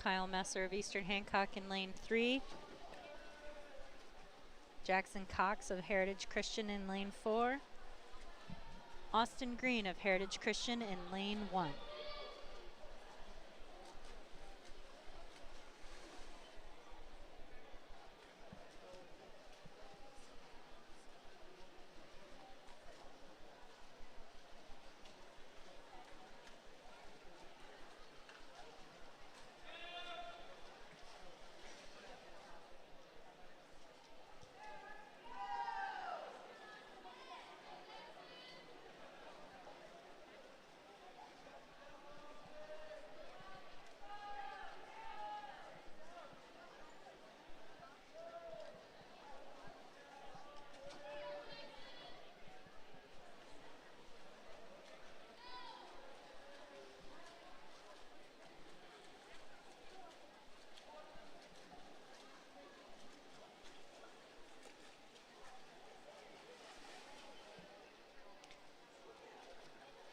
A: Kyle Messer of Eastern Hancock in lane 3. Jackson Cox of Heritage Christian in lane 4. Austin Green of Heritage Christian in lane 1.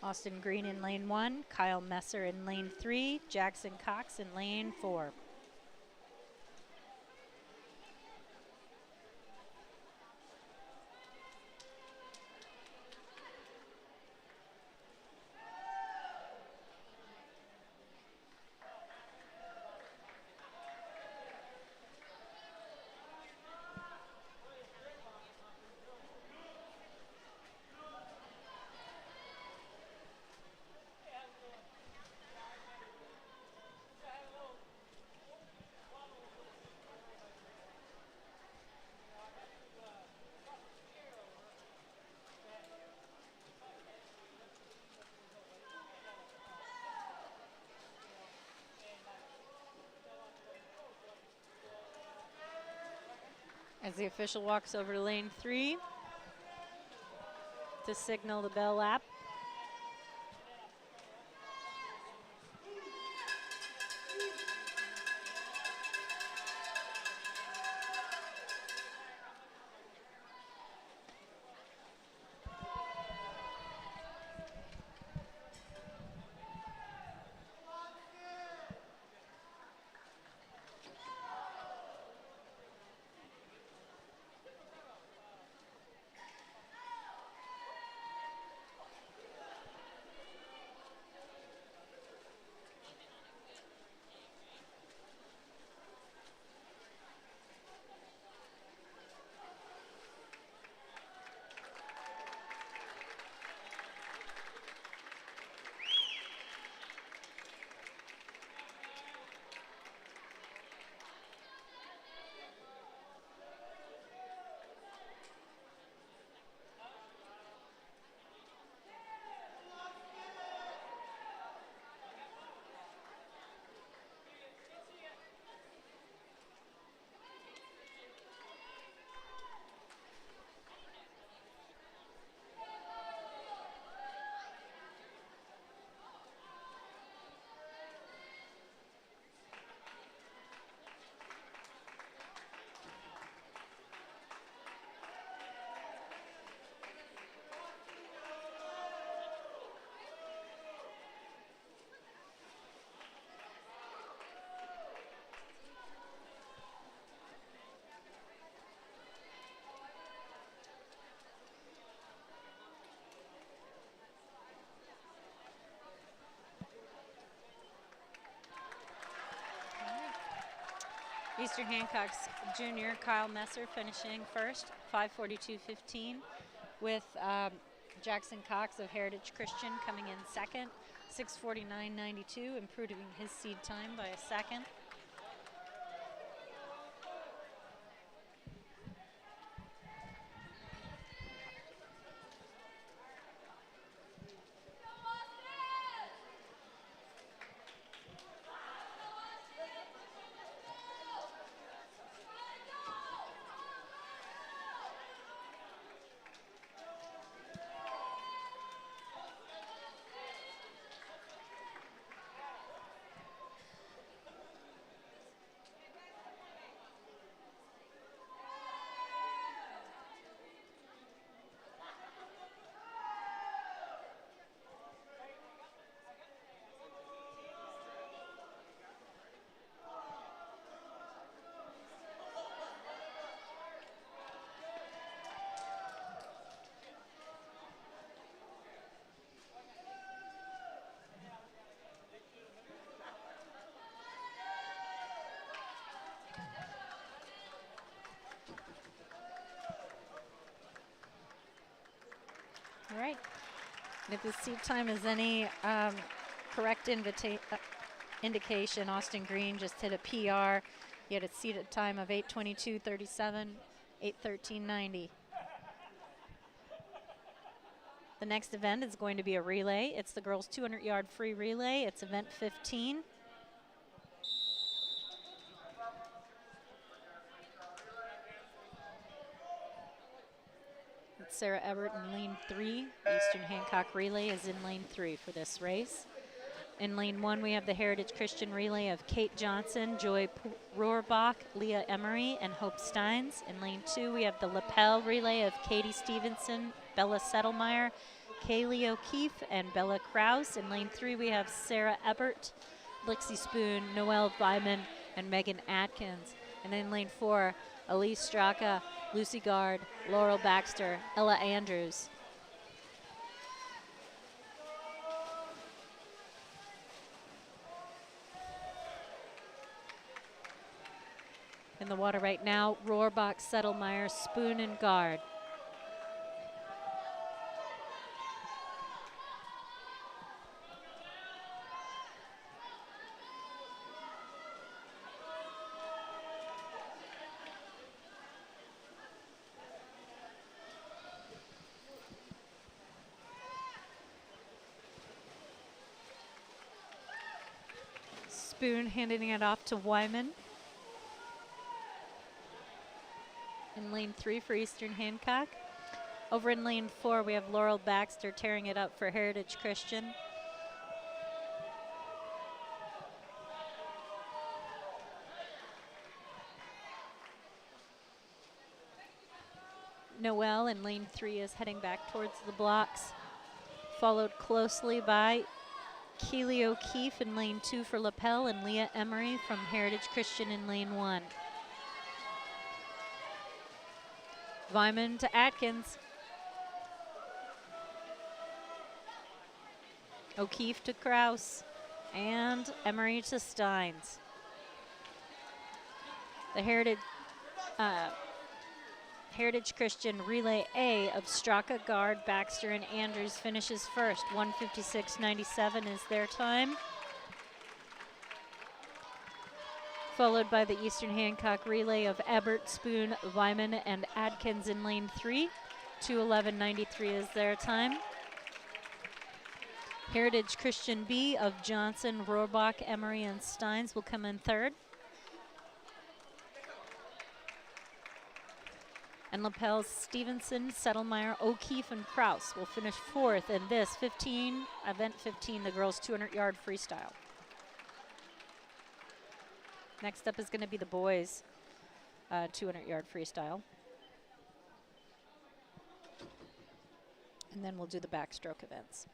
A: Austin Green in lane 1, Kyle Messer in lane 3, Jackson Cox in lane 4. As the official walks over to lane 3 to signal the bell lap. Eastern Hancock's junior Kyle Messer finishing first, 5:42.15, with Jackson Cox of Heritage Christian coming in second, 6:49.92, improving his seed time by a second. All right. And if the seat time is any correct indication, Austin Green just hit a PR. He had a seated time of 8:22.37, 8:13.90. The next event is going to be a relay. It's the girls' 200-yard free relay. It's event 15. It's Sarah Everett in lane 3. The Eastern Hancock relay is in lane 3 for this race. In lane 1, we have the Heritage Christian relay of Kate Johnson, Joy Rohrbach, Leah Emery, and Hope Steins. In lane 2, we have the Lapel relay of Katie Stevenson, Bella Settlemeyer, Kaylee O'Keefe, and Bella Krause. In lane 3, we have Sarah Ebert, Lixie Spoon, Noelle Vyman, and Megan Atkins. And in lane 4, Elise Straka, Lucy Gard, Laurel Baxter, Ella Andrews. In the water right now, Rohrbach, Settlemeyer, Spoon, and Gard. Spoon handing it off to Wyman. in lane 3 for Eastern Hancock. Over in lane 4, we have Laurel Baxter tearing it up for Heritage Christian. Noelle in lane 3 is heading back towards the blocks, followed closely by Keely O'Keefe in lane 2 for Lapel and Leah Emery from Heritage Christian in lane 1. Vyman to Atkins. O'Keefe to Kraus. And Emery to Steins. The Heritage Christian Relay A of Straka, Guard, Baxter, and Andrews finishes first. 1:56.97 is their time. Followed by the Eastern Hancock Relay of Ebert, Spoon, Vyman, and Adkins in lane 3. 2:11.93 is their time. Heritage Christian B of Johnson, Rohrbach, Emery, and Steins will come in third. And Lapel's Stevenson, Settlemeyer, O'Keefe, and Kraus will finish fourth in this event 15, the girls 200-yard freestyle. Next up is going to be the boys 200-yard freestyle. And then we'll do the backstroke events.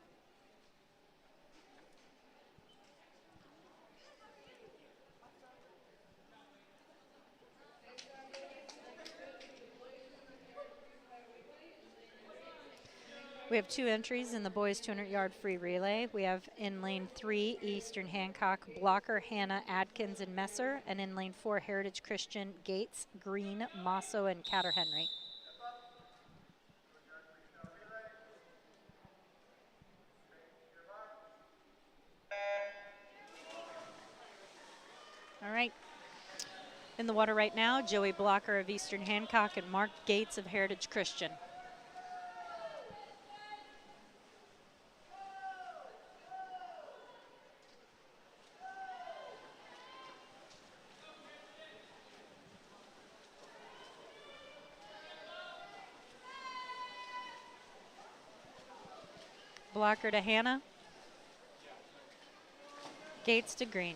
A: We have 2 entries in the boys 200-yard free relay. We have in lane 3, Eastern Hancock, Blocker, Hannah, Adkins, and Messer. And in lane 4, Heritage Christian, Gates, Green, Mosso, and Catter-Henry. All right. In the water right now, Joey Blocker of Eastern Hancock and Mark Gates of Heritage Christian. Blocker to Hannah. Gates to Green.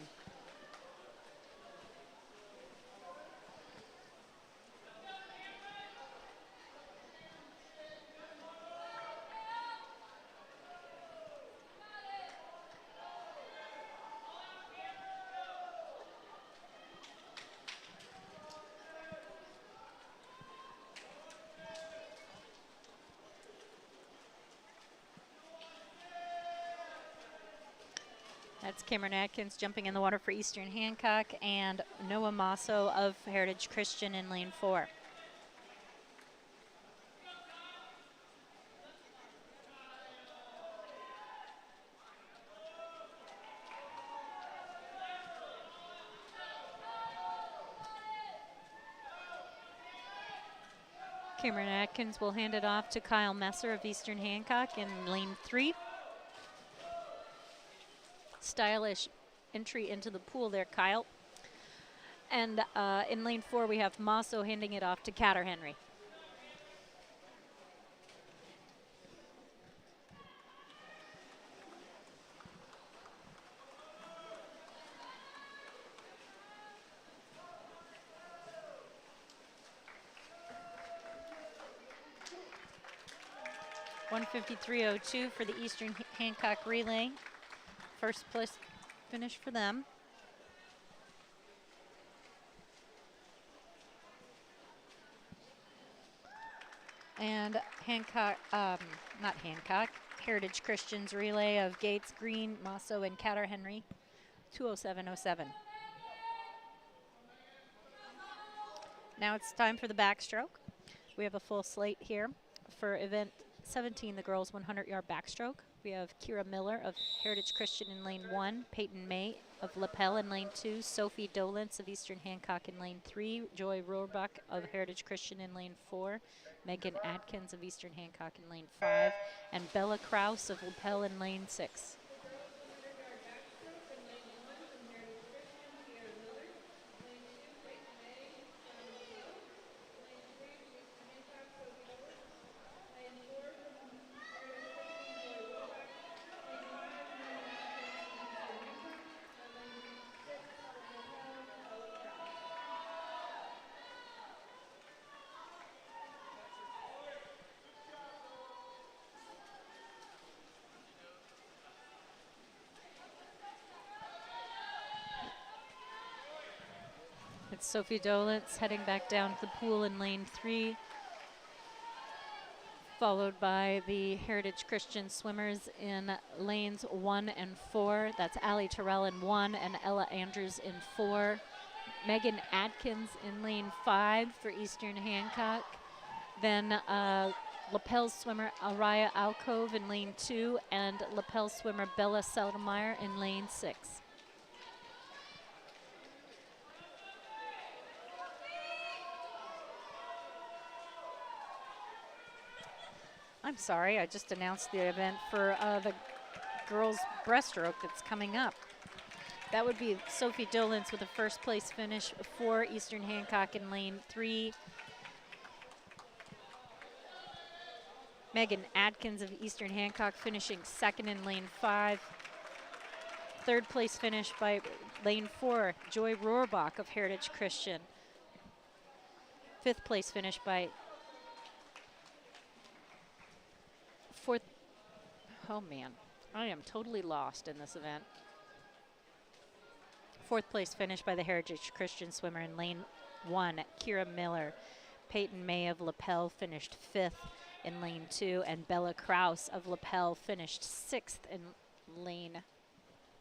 A: That's Cameron Atkins jumping in the water for Eastern Hancock and Noah Mosso of Heritage Christian in lane 4. Cameron Atkins will hand it off to Kyle Messer of Eastern Hancock in lane 3. Stylish entry into the pool there, Kyle. And in lane 4, we have Mosso handing it off to Catter-Henry. .153.02 for the Eastern Hancock relay. First place finish for them. And Hancock, not Hancock, Heritage Christian's relay of Gates, Green, Mosso, and Catter-Henry, 2:07.07. Now it's time for the backstroke. We have a full slate here for event 17, the girls 100-yard backstroke. We have Kira Miller of Heritage Christian in lane 1, Peyton May of Lapel in lane 2, Sophie Dolence of Eastern Hancock in lane 3, Joy Rohrbach of Heritage Christian in lane 4, Megan Adkins of Eastern Hancock in lane 5, and Bella Kraus of Lapel in lane 6. It's Sophie Dolitz heading back down to the pool in lane 3, followed by the Heritage Christian swimmers in lanes 1 and 4. That's Allie Terrell in 1 and Ella Andrews in 4. Megan Adkins in lane 5 for Eastern Hancock. Then Lapel swimmer Araya Alcove in lane 2 and Lapel swimmer Bella Seldemeyer in lane 6. I'm sorry, I just announced the event for the girls breaststroke that's coming up. That would be Sophie Dolitz with a first place finish for Eastern Hancock in lane 3. Megan Adkins of Eastern Hancock finishing second in lane 5. Third place finish by lane 4, Joy Rohrbach of Heritage Christian. Fifth place finish by oh man, I am totally lost in this event. Fourth place finish by the Heritage Christian swimmer in lane 1, Kira Miller. Peyton May of Lapel finished 5th in lane 2, and Bella Kraus of Lapel finished 6th in lane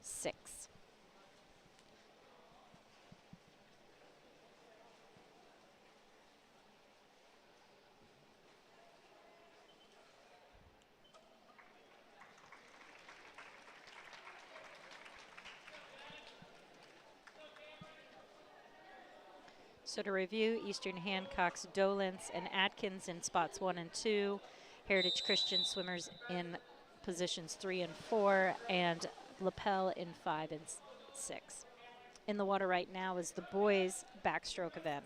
A: 6. So to review, Eastern Hancock's Dolitz and Atkins in spots 1 and 2, Heritage Christian swimmers in positions 3 and 4, and Lapel in 5 and 6. In the water right now is the boys' backstroke event.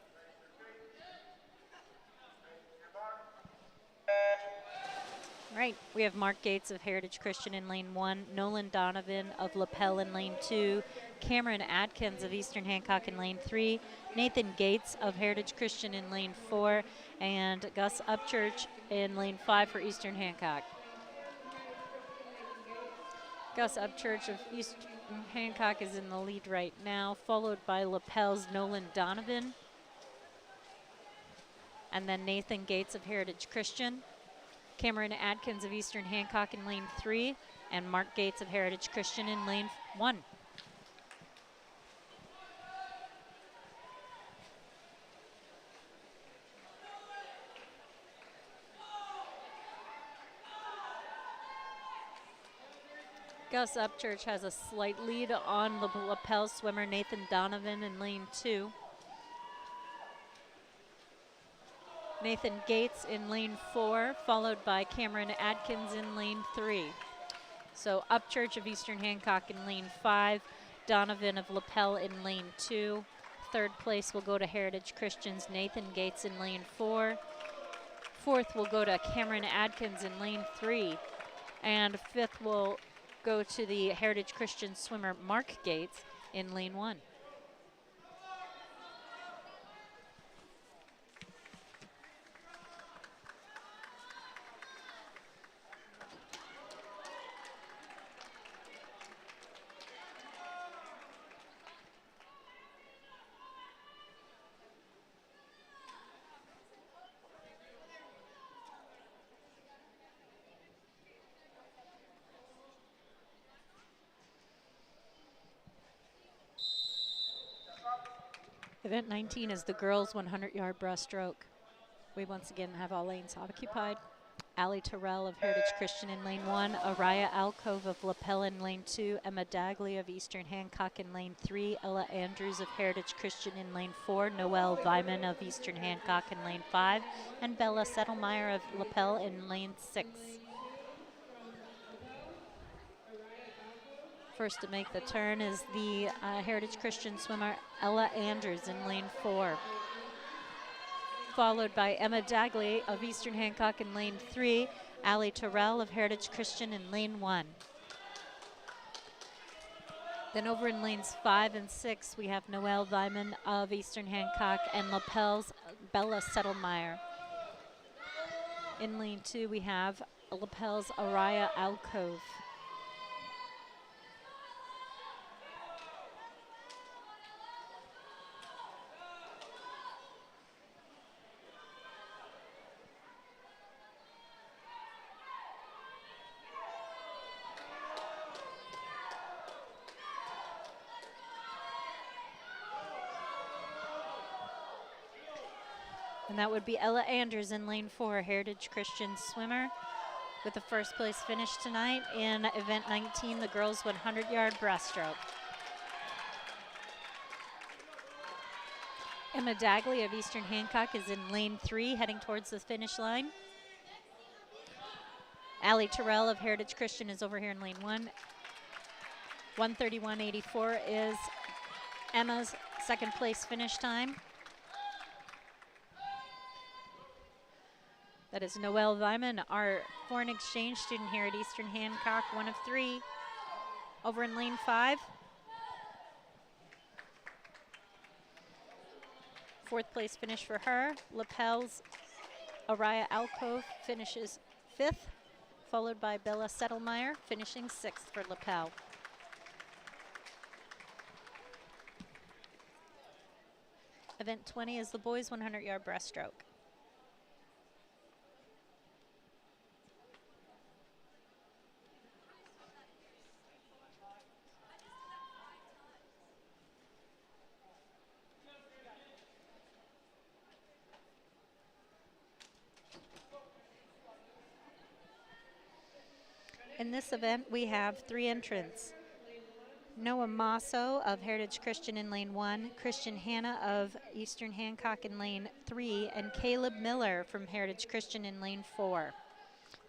A: Right, we have Mark Gates of Heritage Christian in lane 1, Nolan Donovan of Lapel in lane 2, Cameron Atkins of Eastern Hancock in lane 3, Nathan Gates of Heritage Christian in lane 4, and Gus Upchurch in lane 5 for Eastern Hancock. Gus Upchurch of Eastern Hancock is in the lead right now, followed by Lapel's Nolan Donovan, and then Nathan Gates of Heritage Christian. Cameron Atkins of Eastern Hancock in lane 3, and Mark Gates of Heritage Christian in lane 1. Gus Upchurch has a slight lead on the Lapel swimmer Nathan Donovan in lane 2. Nathan Gates in lane 4, followed by Cameron Atkins in lane 3. So Upchurch of Eastern Hancock in lane 5, Donovan of Lapel in lane 2. Third place will go to Heritage Christian's Nathan Gates in lane 4. Fourth will go to Cameron Atkins in lane 3. And fifth will go to the Heritage Christian swimmer Mark Gates in lane 1. Event 19 is the girls 100-yard breaststroke. We once again have all lanes occupied. Allie Terrell of Heritage Christian in lane 1, Araya Alcove of Lapel in lane 2, Emma Dagley of Eastern Hancock in lane 3, Ella Andrews of Heritage Christian in lane 4, Noelle Vyman of Eastern Hancock in lane 5, and Bella Settlemeyer of Lapel in lane 6. First to make the turn is the Heritage Christian swimmer Ella Andrews in lane 4. Followed by Emma Dagley of Eastern Hancock in lane 3, Allie Terrell of Heritage Christian in lane 1. Then over in lanes 5 and 6, we have Noelle Vyman of Eastern Hancock and Lapel's Bella Settlemeyer. In lane 2, we have Lapel's Araya Alcove. And that would be Ella Anders in lane 4, Heritage Christian swimmer, with the first place finish tonight in event 19, the girls 100-yard breaststroke. Emma Dagley of Eastern Hancock is in lane 3, heading towards the finish line. Allie Terrell of Heritage Christian is over here in lane 1. 1:31.84 is Emma's second place finish time. That is Noelle Vyman, our foreign exchange student here at Eastern Hancock, 1 of 3, over in lane 5. Fourth place finish for her. Lapel's Araya Alcove finishes 5th, followed by Bella Settlemeyer finishing 6th for Lapel. Event 20 is the boys 100-yard breaststroke. In this event, we have 3 entrants. Noah Masso of Heritage Christian in lane 1, Christian Hanna of Eastern Hancock in lane 3, and Caleb Miller from Heritage Christian in lane 4.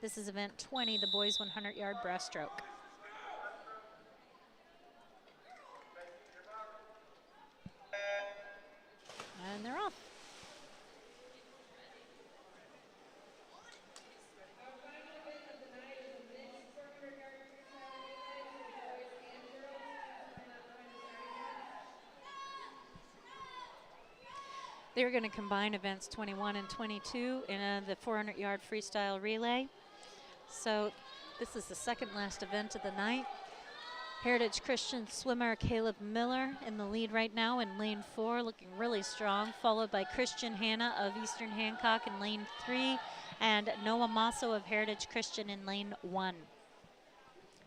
A: This is event 20, the boys 100-yard breaststroke. And they're off. They're going to combine events 21 and 22 in the 400-yard freestyle relay. So this is the second last event of the night. Heritage Christian swimmer Caleb Miller in the lead right now in lane 4, looking really strong, followed by Christian Hanna of Eastern Hancock in lane 3, and Noah Masso of Heritage Christian in lane 1.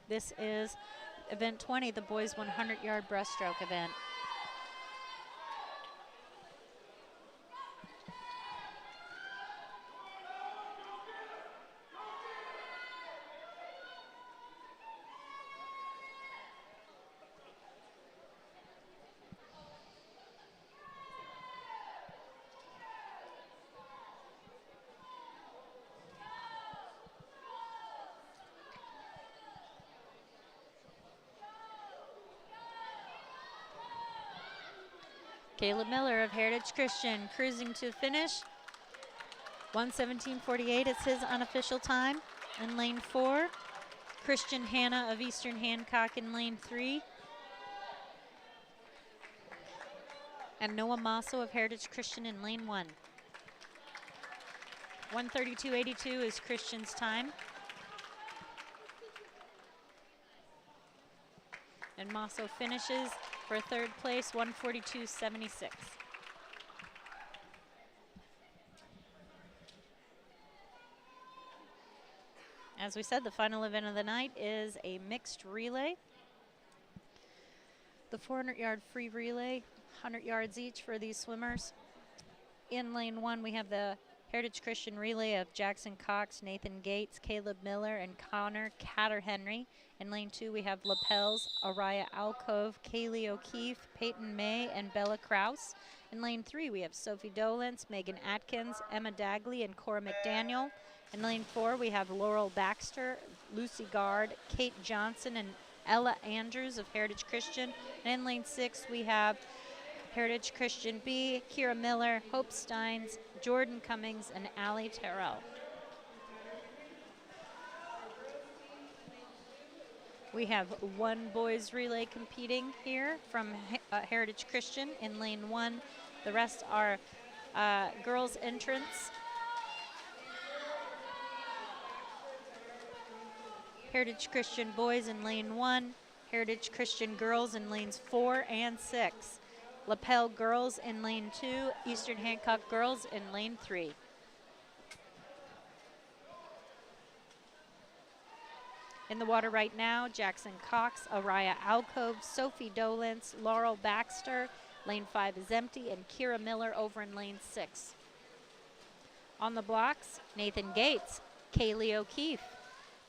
A: This is event 20, the boys 100-yard breaststroke event. Caleb Miller of Heritage Christian cruising to finish. 1:17.48 is his unofficial time in lane 4. Christian Hanna of Eastern Hancock in lane 3. And Noah Masso of Heritage Christian in lane 1. 1:32.82 is Christian's time. And Masso finishes for third place, 1:42.76. As we said, the final event of the night is a mixed relay. The 400-yard free relay, 100 yards each for these swimmers. In lane 1, we have the Heritage Christian relay of Jackson Cox, Nathan Gates, Caleb Miller, and Connor Catter-Henry. In lane 2, we have Lapels, Araya Alcove, Kaylee O'Keefe, Peyton May, and Bella Kraus. In lane 3, we have Sophie Dolence, Megan Atkins, Emma Dagley, and Cora McDaniel. In lane 4, we have Laurel Baxter, Lucy Gard, Kate Johnson, and Ella Andrews of Heritage Christian. And in lane 6, we have Heritage Christian B, Kira Miller, Hope Steins, Jordan Cummings, and Allie Terrell. We have one boys relay competing here from Heritage Christian in lane 1. The rest are girls entrants. Heritage Christian boys in lane 1, Heritage Christian girls in lanes 4 and 6. Lapel girls in lane 2, Eastern Hancock girls in lane 3. In the water right now, Jackson Cox, Araya Alcove, Sophie Dolence, Laurel Baxter. Lane 5 is empty, and Kira Miller over in lane 6. On the blocks, Nathan Gates, Kaylee O'Keefe,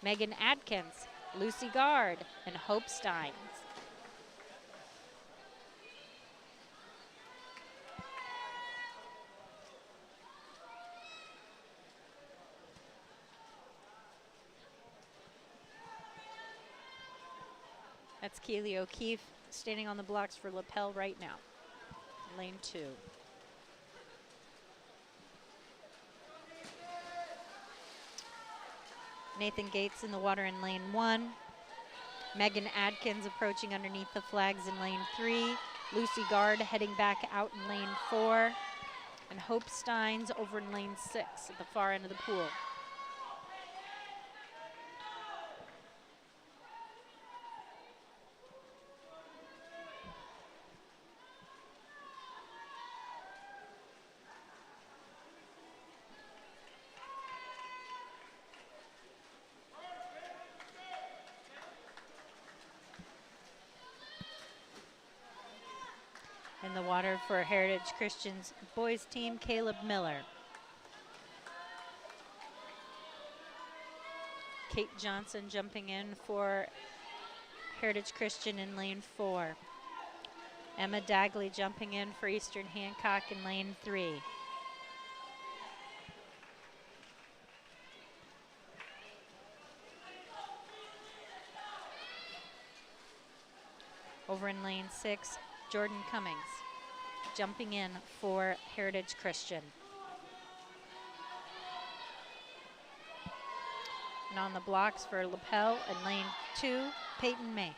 A: Megan Adkins, Lucy Gard, and Hope Steins. That's Kaylee O'Keefe standing on the blocks for Lapel right now. Lane 2. Nathan Gates in the water in lane 1. Megan Adkins approaching underneath the flags in lane 3. Lucy Gard heading back out in lane 4. And Hope Steins over in lane 6 at the far end of the pool. In the water for Heritage Christian's boys team, Caleb Miller. Kate Johnson jumping in for Heritage Christian in lane 4. Emma Dagley jumping in for Eastern Hancock in lane 3. Over in lane 6, Jordan Cummings jumping in for Heritage Christian. And on the blocks for Lapel in lane 2, Peyton May.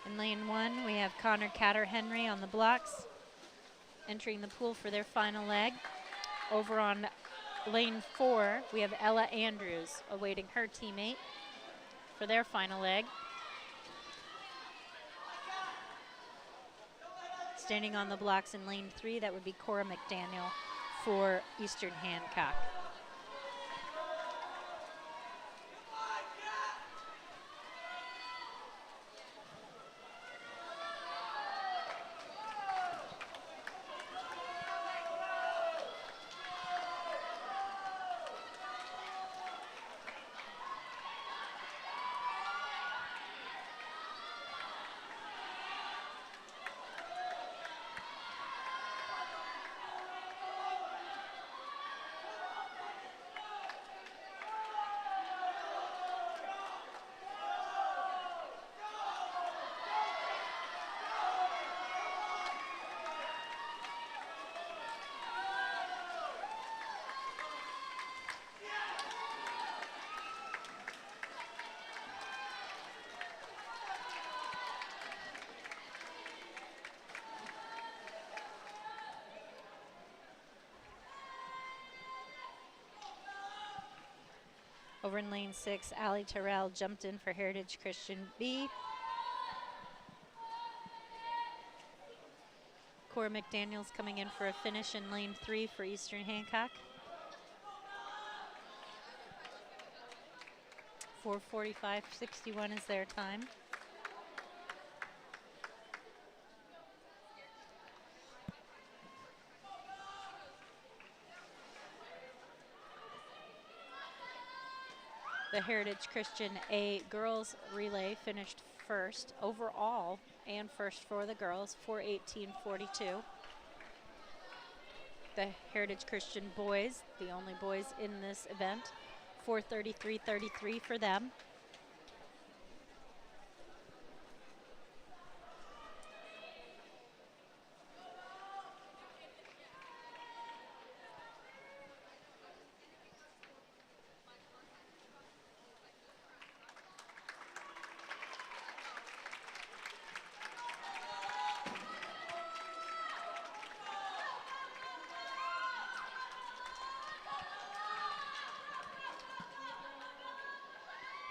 A: In lane 1, we have Connor Catter-Henry on the blocks, entering the pool for their final leg. Over on lane 4, we have Ella Andrews awaiting her teammate for their final leg. Standing on the blocks in lane 3, that would be Cora McDaniel for Eastern Hancock. Over in lane 6, Allie Terrell jumped in for Heritage Christian B. Cora McDaniel's coming in for a finish in lane 3 for Eastern Hancock. 4:45.61 is their time. The Heritage Christian A girls relay finished first overall and first for the girls, 4:18.42. The Heritage Christian boys, the only boys in this event, 4:33.33 for them.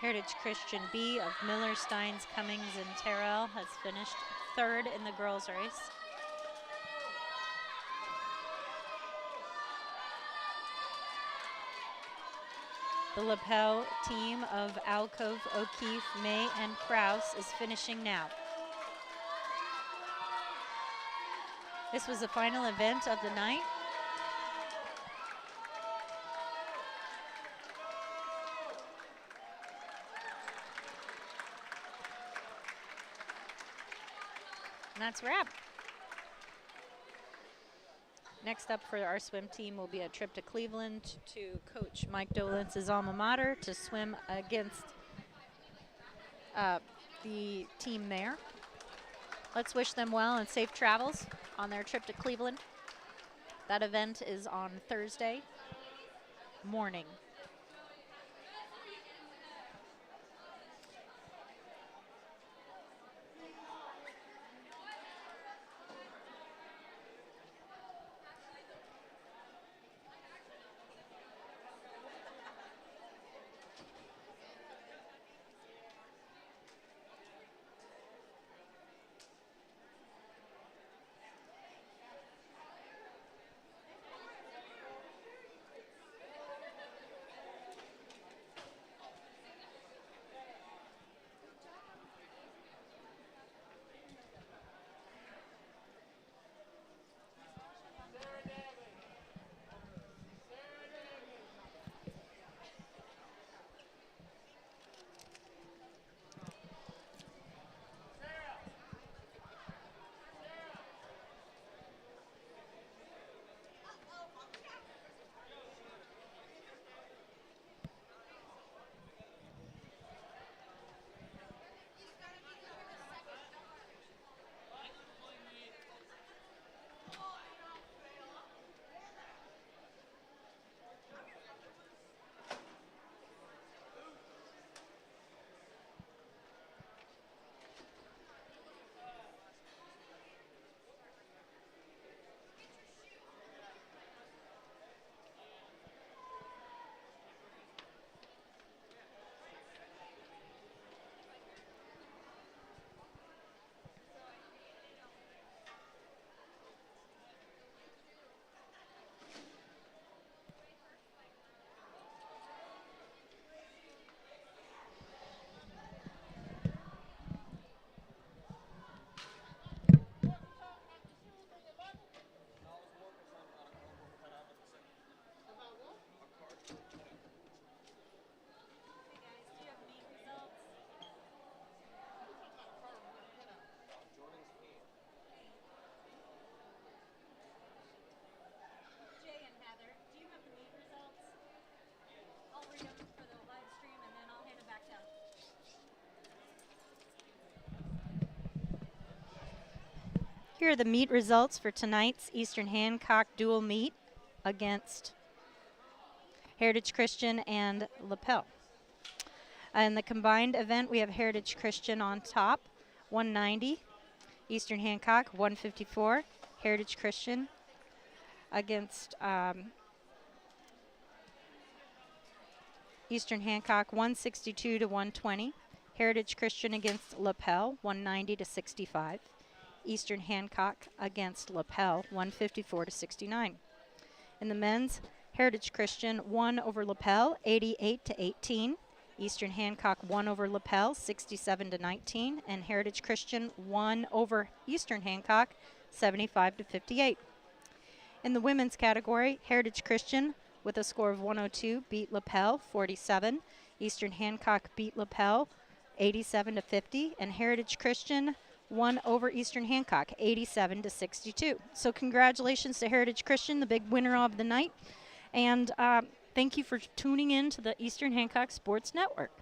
A: Heritage Christian B of Miller, Steins, Cummings, and Terrell has finished third in the girls' race. The Lapel team of Alcove, O'Keefe, May, and Kraus is finishing now. This was the final event of the night. And that's a wrap. Next up for our swim team will be a trip to Cleveland to Coach Mike Dolentz's alma mater to swim against the team there. Let's wish them well and safe travels on their trip to Cleveland. That event is on Thursday morning. Here are the meet results for tonight's Eastern Hancock dual meet against Heritage Christian and Lapel. In the combined event, we have Heritage Christian on top, 190. Eastern Hancock, 154. Heritage Christian against Eastern Hancock, 162 to 120. Heritage Christian against Lapel, 190 to 65. Eastern Hancock against Lapel, 154 to 69. In the men's, Heritage Christian won over Lapel, 88 to 18. Eastern Hancock won over Lapel, 67 to 19, and Heritage Christian won over Eastern Hancock, 75 to 58. In the women's category, Heritage Christian with a score of 102 beat Lapel, 47. Eastern Hancock beat Lapel, 87 to 50, and Heritage Christian won over Eastern Hancock, 87 to 62. So congratulations to Heritage Christian, the big winner of the night. And thank you for tuning in to the Eastern Hancock Sports Network.